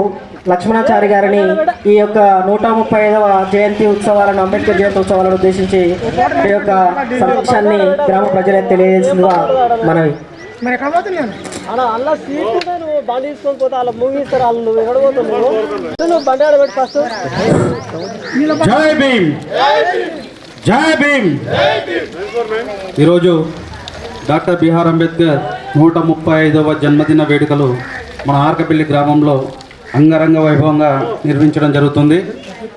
లక్ష్మణాచారి గారిని ఈ యొక్క 135వ జయంతి ఉత్సవాలను, అంబేద్కర్ జయంతి ఉత్సవాలను ఉద్దేశించి ఈ యొక్క సందేశాన్ని గ్రామ ప్రజలకు తెలియజేసిందిగా మనవి. అలా సీట్ నువ్వు బండి తీసుకొని పోతే అలా మూగిస్తారు, వాళ్ళు నువ్వు ఎక్కడ పోతున్నావు, నువ్వు బండి ఆడబెట్టి ఫస్ట్. జై భీమ్, జై భీమ్. ఈరోజు డాక్టర్ బిఆర్ అంబేద్కర్ 135వ జన్మదిన వేడుకలు మన ఆర్కపల్లి గ్రామంలో అంగరంగ వైభవంగా నిర్వహించడం జరుగుతుంది.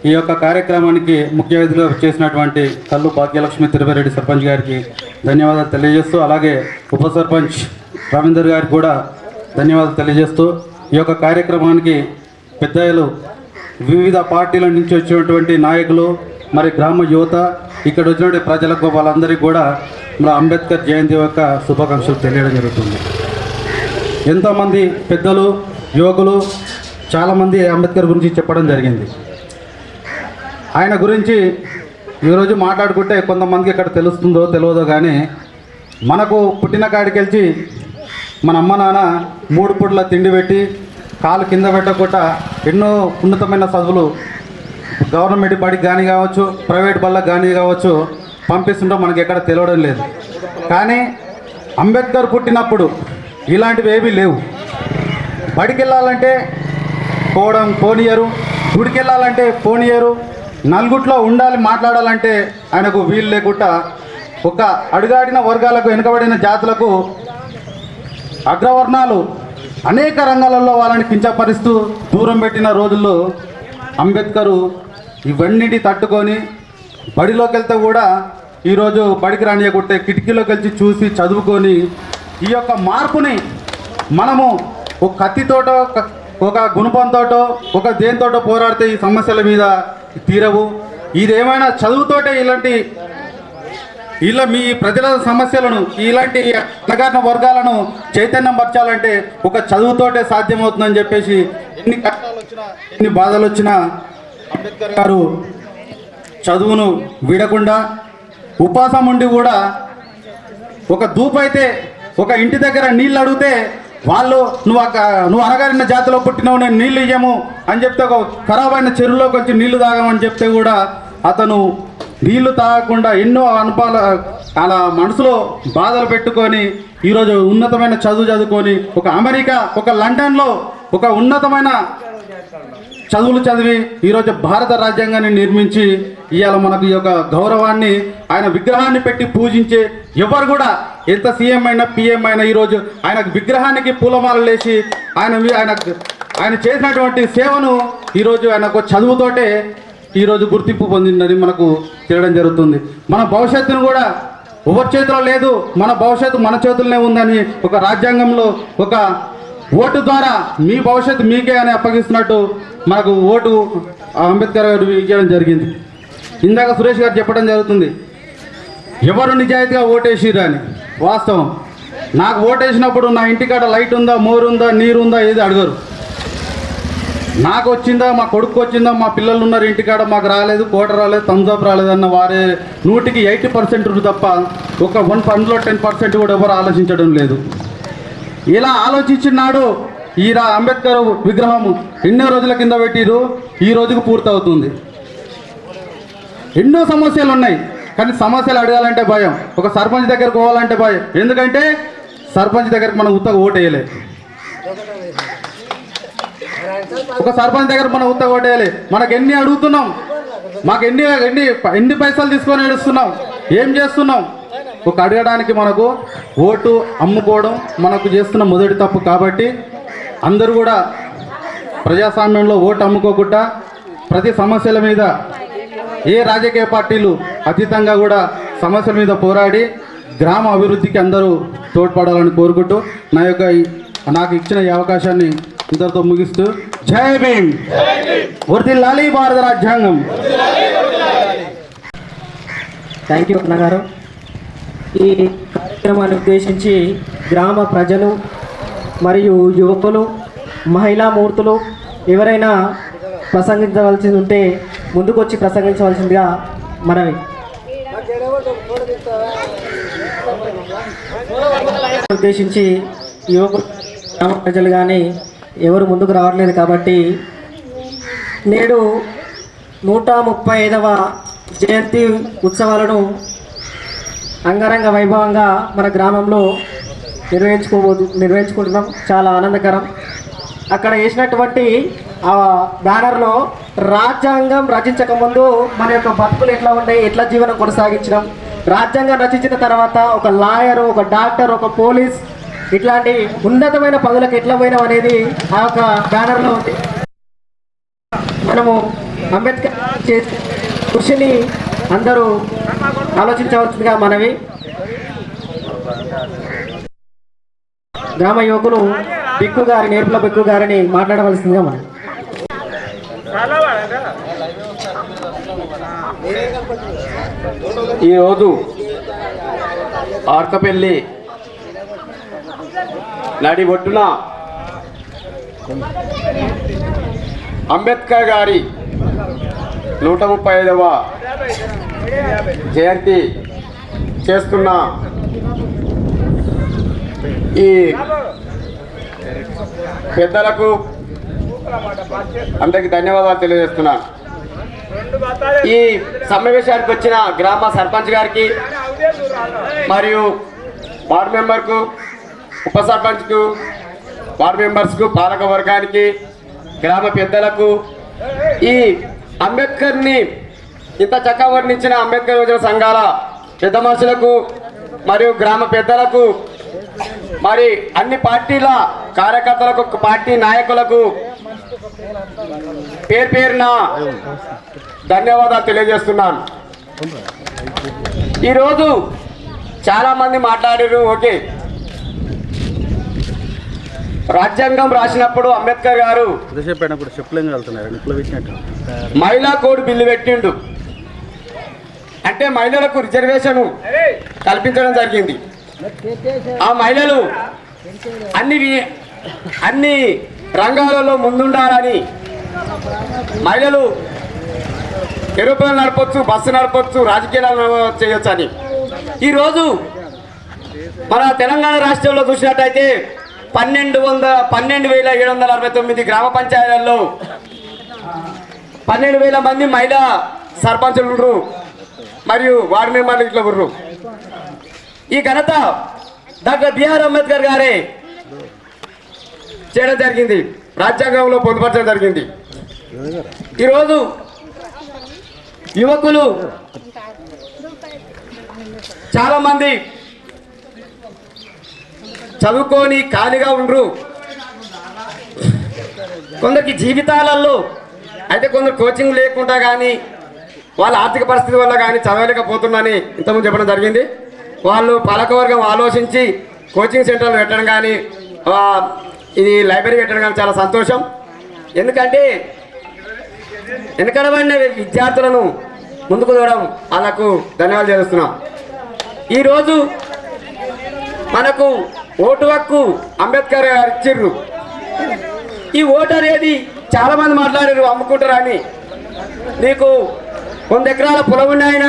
ఈ యొక్క కార్యక్రమానికి ముఖ్య అతిథిగా చేసినటువంటి కల్లు భాగ్యలక్ష్మి తిరుపతిరెడ్డి సర్పంచ్ గారికి ధన్యవాదాలు తెలియజేస్తూ, అలాగే ఉప సర్పంచ్ రవీందర్ గారికి కూడా ధన్యవాదాలు తెలియజేస్తూ, ఈ యొక్క కార్యక్రమానికి పెద్దలు వివిధ పార్టీల నుంచి వచ్చినటువంటి నాయకులు మరి గ్రామ యువత ఇక్కడ వచ్చినటువంటి ప్రజలకు వాళ్ళందరికీ కూడా మన అంబేద్కర్ జయంతి యొక్క శుభాకాంక్షలు తెలియడం జరుగుతుంది. ఎంతోమంది పెద్దలు యువకులు చాలామంది అంబేద్కర్ గురించి చెప్పడం జరిగింది. ఆయన గురించి ఈరోజు మాట్లాడుకుంటే కొంతమందికి ఇక్కడ తెలుస్తుందో తెలియదో కానీ మనకు పుట్టిన కాడికెళ్ళి మన అమ్మ నాన్న 3 పూట్ల తిండి పెట్టి కాలు కింద పెట్టకుండా ఎన్నో ఉన్నతమైన చదువులు గవర్నమెంట్ బడికి కానీ కావచ్చు, ప్రైవేట్ బళ్ళకి కానీ కావచ్చు పంపిస్తుంటే మనకి ఎక్కడ తెలియడం లేదు. కానీ అంబేద్కర్ పుట్టినప్పుడు ఇలాంటివి ఏమీ లేవు. బడికి వెళ్ళాలంటే పోనీయరు, గుడికి వెళ్ళాలంటే పోనీయరు, నలుగుట్లో ఉండాలి మాట్లాడాలంటే ఆయనకు వీలు లేకుండా ఒక అడుగాడిన వర్గాలకు వెనుకబడిన జాతులకు అగ్రవర్ణాలు అనేక రంగాలలో వాళ్ళని కించపరుస్తూ దూరం పెట్టిన రోజుల్లో అంబేద్కరు ఇవన్నిటి తట్టుకొని బడిలోకి వెళ్తే కూడా ఈరోజు బడికి రానియకుంటే కిటికీలోకి వెళ్ళి చూసి చదువుకొని ఈ యొక్క మార్పుని మనము ఒక కత్తితోటో ఒక గుణపంతోటో ఒక దేనితోటో పోరాడితే ఈ సమస్యల మీద తీరవు. ఇదేమైనా చదువుతోటే ఇలా మీ ప్రజల సమస్యలను ఇలాంటి అణగారిన వర్గాలను చైతన్యం పరచాలంటే ఒక చదువుతోటే సాధ్యమవుతుందని చెప్పేసి ఎన్ని కష్టాలు వచ్చినా ఎన్ని బాధలు వచ్చినా అంబేద్కర్ గారు చదువును విడకుండా ఉపవాసం ఉండి కూడా ఒక దూపైతే ఒక ఇంటి దగ్గర నీళ్ళు అడిగితే వాళ్ళు నువ్వు అనగారిన జాతిలో పుట్టినవు, నేను నీళ్ళు ఇయ్యము అని చెప్తే ఒక ఖరాబ్ అయిన చెరువులోకి వచ్చి నీళ్లు తాగమని చెప్తే కూడా అతను నీళ్లు తాగకుండా ఎన్నో అలా మనసులో బాధలు పెట్టుకొని ఈరోజు ఉన్నతమైన చదువుకొని ఒక అమెరికా, ఒక లండన్లో ఒక ఉన్నతమైన చదువులు చదివి ఈరోజు భారత రాజ్యాంగాన్ని నిర్మించి ఇవాళ మనకు ఈ యొక్క గౌరవాన్ని ఆయన విగ్రహాన్ని పెట్టి పూజించే ఎవరు కూడా ఎంత సీఎం అయినా పిఎం అయినా ఈరోజు ఆయన విగ్రహానికి పూలమాలలు వేసి ఆయన చేసినటువంటి సేవను ఈరోజు ఆయనకు చదువుతోటే ఈరోజు గుర్తింపు పొందిందని మనకు తెలియడం జరుగుతుంది. మన భవిష్యత్తును కూడా ఎవరి చేతిలో లేదు, మన భవిష్యత్తు మన చేతుల్లోనే ఉందని ఒక రాజ్యాంగంలో ఒక ఓటు ద్వారా మీ భవిష్యత్తు మీకే అని అప్పగిస్తున్నట్టు మనకు ఓటు అంబేద్కర్ గారు ఇవ్వడం జరిగింది. ఇందాక సురేష్ గారు చెప్పడం జరుగుతుంది, ఎవరు నిజాయితీగా ఓటేసిరా అని. వాస్తవం, నాకు ఓటేసినప్పుడు నా ఇంటికాడ లైట్ ఉందా, మోరు ఉందా, నీరు ఉందా ఏది అడగరు. నాకు వచ్చిందా, మా కొడుకు వచ్చిందా, మా పిల్లలు ఉన్నారు ఇంటికాడ, మాకు రాలేదు, కోట రాలేదు, థమ్స్అప్ రాలేదన్న వారే 100కి 80% తప్ప ఒక 10% కూడా ఎవరు ఆలోచించడం లేదు. ఇలా ఆలోచించినాడు ఈ అంబేద్కర్ విగ్రహం ఎన్నో రోజుల కింద పెట్టిరు, ఈ రోజుకు పూర్తవుతుంది. ఎన్నో సమస్యలు ఉన్నాయి, కానీ సమస్యలు అడగాలంటే భయం, ఒక సర్పంచ్ దగ్గరకు పోవాలంటే భయం. ఎందుకంటే సర్పంచ్ దగ్గరకు మనం ఉత్తగా ఓటేయలేదు, ఒక సర్పంచ్ దగ్గర మనం ఉత్తగా ఓటేయాలి. మనకు ఎన్ని అడుగుతున్నాం, మాకు ఎన్ని పైసలు తీసుకొని ఏడుస్తున్నాం, ఏం చేస్తున్నాం? ఒక అడగడానికి మనకు ఓటు అమ్ముకోవడం మనకు చేస్తున్న మొదటి తప్పు. కాబట్టి అందరూ కూడా ప్రజాస్వామ్యంలో ఓటు అమ్ముకోకుండా ప్రతి సమస్యల మీద ఏ రాజకీయ పార్టీలు అతీతంగా కూడా సమస్యల మీద పోరాడి గ్రామ అభివృద్ధికి అందరూ తోడ్పడాలని కోరుకుంటూ నాకు ఇచ్చిన ఈ అవకాశాన్ని ఇంతటితో ముగిస్తూ జై భీమ్, వర్ధిల్లాలి భారత రాజ్యాంగం. థ్యాంక్ యూ అన్నగారు. ఈ కార్యక్రమాన్ని ఉద్దేశించి గ్రామ ప్రజలు మరియు యువకులు, మహిళా మూర్తులు ఎవరైనా ప్రసంగించవలసి ఉంటే ముందుకొచ్చి ప్రసంగించవలసిందిగా మనవి. ఉద్దేశించి యువకులు, గ్రామ ప్రజలు కానీ ఎవరు ముందుకు రావట్లేదు. కాబట్టి నేడు 135వ జయంతి ఉత్సవాలను అంగరంగ వైభవంగా మన గ్రామంలో నిర్వహించుకుంటున్నాం. చాలా ఆనందకరం. అక్కడ వేసినటువంటి ఆ బ్యానర్లో రాజ్యాంగం రచించకముందు మన యొక్క బతుకులు ఎట్లా ఉన్నాయి, ఎట్లా జీవనం కొనసాగించడం, రాజ్యాంగం రచించిన తర్వాత ఒక లాయరు, ఒక డాక్టర్, ఒక పోలీస్ ఇట్లాంటి ఉన్నతమైన పదవులకు ఎట్లా పోయినాం అనేది ఆ యొక్క బ్యానర్లో ఉంది. మనము అంబేద్కర్ చేసే కృషిని అందరూ ఆలోచించవలసిందిగా మనవి. గ్రామ యువకులు బిక్కు గారిని నేర్పుల బిక్కు గారిని మాట్లాడవలసిందిగా మనం ఈరోజు ఆర్కపల్లి నడి ఒడ్డున అంబేద్కర్ గారి 135వ జయంతి చేస్తున్న ఈ పెద్దలకు అందరికీ ధన్యవాదాలు తెలియజేస్తున్నాను. ఈ సమావేశానికి వచ్చిన గ్రామ సర్పంచ్ గారికి మరియు వార్డు మెంబర్కు, ఉప సర్పంచ్కు, వార్డు మెంబర్స్కు, పాలక వర్గానికి, గ్రామ పెద్దలకు, ఈ అంబేద్కర్ని ఇంత చక్కగా వర్ణించిన అంబేద్కర్ యువజన సంఘాల పెద్ద మనుషులకు మరియు గ్రామ పెద్దలకు, మరి అన్ని పార్టీల కార్యకర్తలకు, పార్టీ నాయకులకు పేరు పేరున ధన్యవాదాలు తెలియజేస్తున్నాను. ఈరోజు చాలామంది మాట్లాడారు. ఓకే, రాజ్యాంగం రాసినప్పుడు అంబేద్కర్ గారు మహిళా కోడ్ బిల్లు పెట్టిండు. అంటే మహిళలకు రిజర్వేషన్ కల్పించడం జరిగింది. ఆ మహిళలు అన్ని రంగాలలో ముందుండాలని, మహిళలు ఏరోప్లేన్ నడపచ్చు, బస్సు నడపచ్చు, రాజకీయాలు చేయొచ్చు అని. ఈరోజు మన తెలంగాణ రాష్ట్రంలో చూసినట్టయితే 12,769 గ్రామ పంచాయతీలలో 12,000 మంది మహిళా సర్పంచులు ఉన్నారు మరియు వార్డు మెంబర్లు ఇట్లా ఉన్నారు. ఈ ఘనత డాక్టర్ బిఆర్ అంబేద్కర్ గారే చేయడం జరిగింది, రాజ్యాంగంలో పొందుపరచడం జరిగింది. ఈరోజు యువకులు చాలామంది చదువుకొని ఖాళీగా ఉండరు. కొందరికి జీవితాలలో అయితే కొందరు కోచింగ్ లేకుండా కానీ వాళ్ళ ఆర్థిక పరిస్థితి వల్ల కానీ చదవలేకపోతున్నారని ఇంతకుముందు చెప్పడం జరిగింది. వాళ్ళు పాలకవర్గం ఆలోచించి కోచింగ్ సెంటర్లు పెట్టడం కానీ, ఇది లైబ్రరీ పెట్టడం కానీ చాలా సంతోషం. ఎందుకంటే వెనకడబడిన విద్యార్థులను ముందుకు తోవడం వాళ్ళకు ధన్యవాదాలు చేస్తున్నాం. ఈరోజు మనకు ఓటు హక్కు అంబేద్కర్ గారు ఇచ్చిర్రు. ఈ ఓటు అనేది చాలామంది మాట్లాడారు అమ్ముకుంటారని. నీకు 100 ఎకరాల పొలం ఉన్నాయన,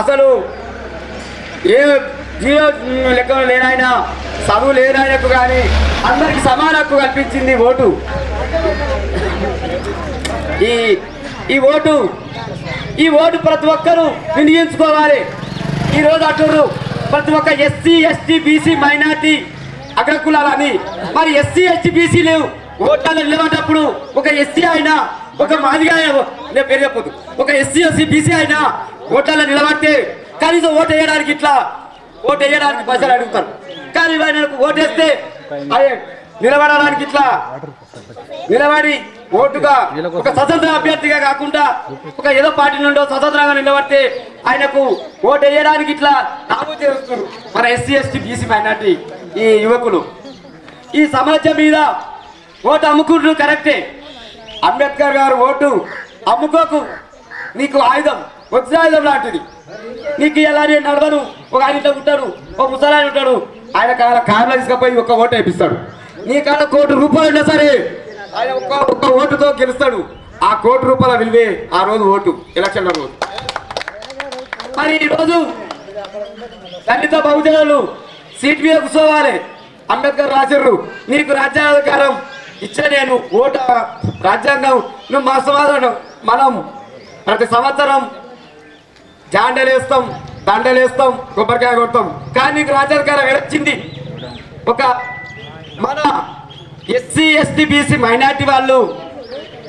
అసలు ఏ జీరో లెక్కలు లేనాయన, చదువు లేనాయనకు కానీ అందరికి సమాన హక్కు కల్పించింది ఓటు. ఈ ఓటు ప్రతి ఒక్కరూ వినియోగించుకోవాలి. ఈరోజు అంటున్నారు ప్రతి ఒక్క ఎస్సీ, ఎస్టీ, బీసీ, మైనార్టీ, అగ్రకులాలని. మరి ఎస్సీ, ఎస్టీ, బీసీ లేవు. ఓట్లలో నిలబడ్డప్పుడు ఒక ఎస్సీ అయినా, ఒక మాదిగా నేను పేరు చెప్పొద్దు, ఒక ఎస్సీ, ఎస్సీ, బీసీ అయినా ఓట్లలో నిలబడితే కనీసం ఓటు వేయడానికి పైసలు అడుగుతారు. కానీ ఓటేస్తే నిలబడడానికి నిలబడి ఓటుగా ఒక స్వతంత్ర అభ్యర్థిగా కాకుండా ఒక ఏదో పార్టీ నుండో స్వతంత్రంగా నిలబడితే ఆయనకు ఓటు వేయడానికి నామోదు చేస్తున్నారు మన ఎస్సీ, ఎస్టీ, బీసీ, మైనార్టీ ఈ యువకులు. ఈ సమాజం మీద ఓటు అమ్ముకుంటున్నారు, కరెక్టే. అంబేద్కర్ గారు ఓటు అమ్ముకోకు, నీకు ఆయుధం, వజ్రాయుధం లాంటిది. నీకు ఎలా నడవను, ఒక ఆయన ఇట్లా ఉంటాడు, ఒక ముసలాయన ఉంటాడు, ఆయన కార్లో తీసుకుపోయి ఒక ఓటు వేపిస్తాడు. నీ కాడ ₹1,00,000 ఉన్నా సరే ఆయన ఒక్క ఓటుతో గెలుస్తాడు. ఆ ₹1,00,000 విలువే ఆ రోజు ఓటు, ఎలక్షన్ల రోజు. మరి ఈరోజు దళిత బహుజనులు సీట్ మీద కూర్చోవాలి. అంబేద్కర్ రాశారు, నీకు రాజ్యాంగాధికారం ఇచ్చే నేను ఓటు రాజ్యాంగం నువ్వు మా సమాధానం. మనం ప్రతి సంవత్సరం జాండలేస్తాం, దండలేస్తాం, కొబ్బరికాయ కొడతాం. కానీ నీకు రాజ్యాంగాధికారం వచ్చింది ఒక మన ఎస్సీ, ఎస్టీ, బీసీ, మైనార్టీ వాళ్ళు,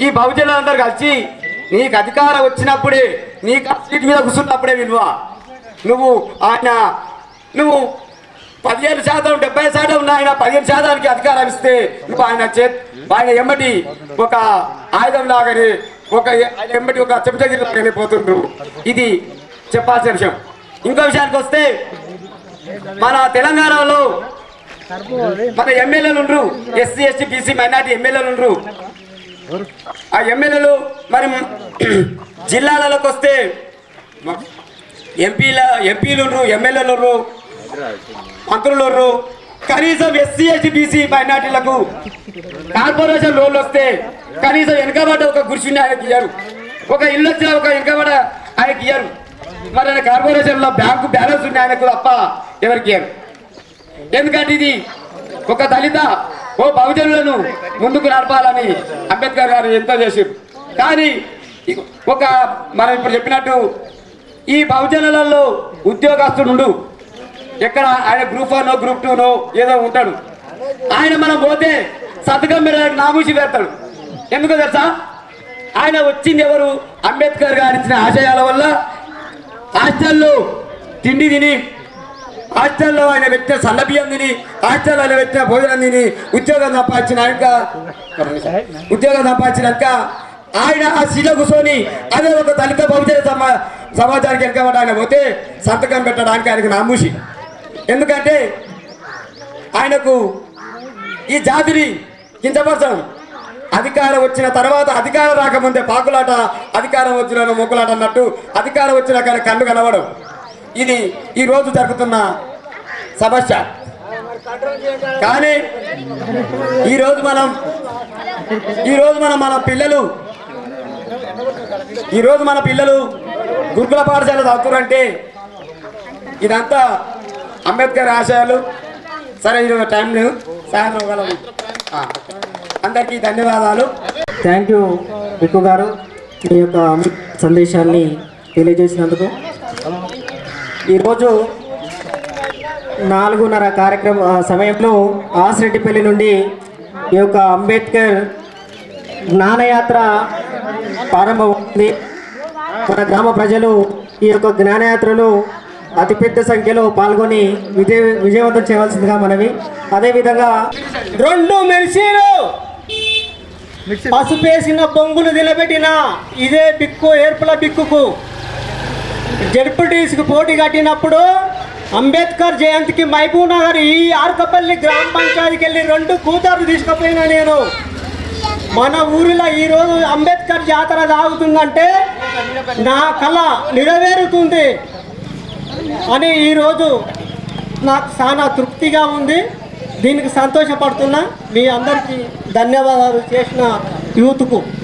ఈ బహుజనులందరూ కలిసి నీకు అధికారం వచ్చినప్పుడే, నీకు సీట్ మీద కూర్చున్నప్పుడే విలువ. నువ్వు 15% 70% ఉన్న ఆయన 15%కి అధికారం ఇస్తే నువ్వు ఆయన ఎమ్మటి ఒక ఆయుధం లాగానే, ఆయన ఎమ్మటి ఒక చెప్పుచగిరి లాగానే పోతుండ్రు. ఇది చెప్పాల్సిన విషయం. ఇంకో విషయానికి వస్తే మన తెలంగాణలో మన ఎమ్మెల్యేలు ఉండరు, ఎస్సీ ఎస్టీ బీసీ మైనార్టీ ఎమ్మెల్యేలు ఉండరు. ఆ ఎమ్మెల్యేలు మరి జిల్లాలకు వస్తే ఎంపీలు ఉండరు, ఎమ్మెల్యేలు ఉండరు, మంత్రులు ఉండరు. కనీసం ఎస్సీ ఎస్టీ బీసీ మైనార్టీలకు కార్పొరేషన్ లోన్లు వస్తే కనీసం వెనకబడ్డ ఒక గుడిసిని ఆయనకి ఇయ్యారు, ఒక ఇల్లు వచ్చిన ఒక వెనకబడ్డ ఆయనకి ఇయ్యారు. మరి ఆయన కార్పొరేషన్లో బ్యాంకు బ్యాలెన్స్ ఉన్న ఆయనకు తప్ప ఎవరికి ఇయ్యారు. ఎందుకంటే ఇది ఒక దళిత ఓ బహుజనులను ముందుకు నడపాలని అంబేద్కర్ గారు ఎంతో చేశారు. కానీ ఒక మనం ఇప్పుడు చెప్పినట్టు ఈ బహుజనులలో ఉద్యోగస్తుడు ఎక్కడ ఆయన గ్రూప్ 1 గ్రూప్ 2 ఏదో ఉంటాడు. ఆయన మనం పోతే సంతకం మీద నామూసి పెడతాడు. ఎందుకో తెలుసా? ఆయన వచ్చింది ఎవరు? అంబేద్కర్ గారు ఇచ్చిన ఆశయాల వల్ల హాస్టల్లో తిండి తిని, హాస్టల్లో ఆయన పెట్టిన సన్నబియ్యం తిని, హాస్టల్లో ఆయన పెట్టిన భోజనం తిని ఉద్యోగం సంపాదించినాక ఆయన ఆ సీట్లో కూర్చొని అదే ఒక దళిత బహుజన సమాజానికి వెనకబడ్డ ఆయన పోతే సంతకం పెట్టడానికి ఆయనకు నామూసి. ఎందుకంటే ఆయనకు ఈ జాతిని కించపరచడం, అధికారం వచ్చిన తర్వాత అధికారం రాకముందే పాకులాట, అధికారం వచ్చిన మొక్కులాట అన్నట్టు అధికారం వచ్చినాక కన్ను కనవడం, ఇది ఈరోజు జరుగుతున్న సమస్య. కానీ ఈరోజు మనం మన పిల్లలు గురుకుల పాఠశాల చదువుతారంటే ఇదంతా అంబేద్కర్ ఆశయాలు. సరే, ఈరోజు టైం లేదు, సాయంత్రం కలవు. అందరికీ ధన్యవాదాలు. థ్యాంక్ యూ విక్కు గారు, మీ యొక్క సందేశాన్ని తెలియజేసినందుకు. ఈరోజు 4:30 కార్యక్రమ సమయంలో ఆసిరెడ్డిపల్లి నుండి ఈ యొక్క అంబేద్కర్ జ్ఞానయాత్ర ప్రారంభమవుతుంది. మన గ్రామ ప్రజలు ఈ యొక్క జ్ఞానయాత్రలో అతిపెద్ద సంఖ్యలో పాల్గొని విజయవంతం చేయవలసిందిగా మనవి. అదేవిధంగా 2 మెరిసీలు పసుపేసిన బొంగులు నిలబెట్టిన ఇదే బిక్కు ఏర్పుల బిక్కుకు జడ్పీటీసీకి పోటీ కట్టినప్పుడు అంబేద్కర్ జయంతికి మహబూబ్ నగర్ ఈ ఆర్కపల్లి గ్రామ పంచాయతీకి వెళ్ళి 2 కూతుర్లు తీసుకుపోయినా నేను. మన ఊరిలో ఈరోజు అంబేద్కర్ జాతర సాగుతుందంటే నా కళ నెరవేరుతుంది అని ఈరోజు నాకు చాలా తృప్తిగా ఉంది. దీనికి సంతోషపడుతున్నా. మీ అందరికీ ధన్యవాదాలు చేసిన యూత్కు.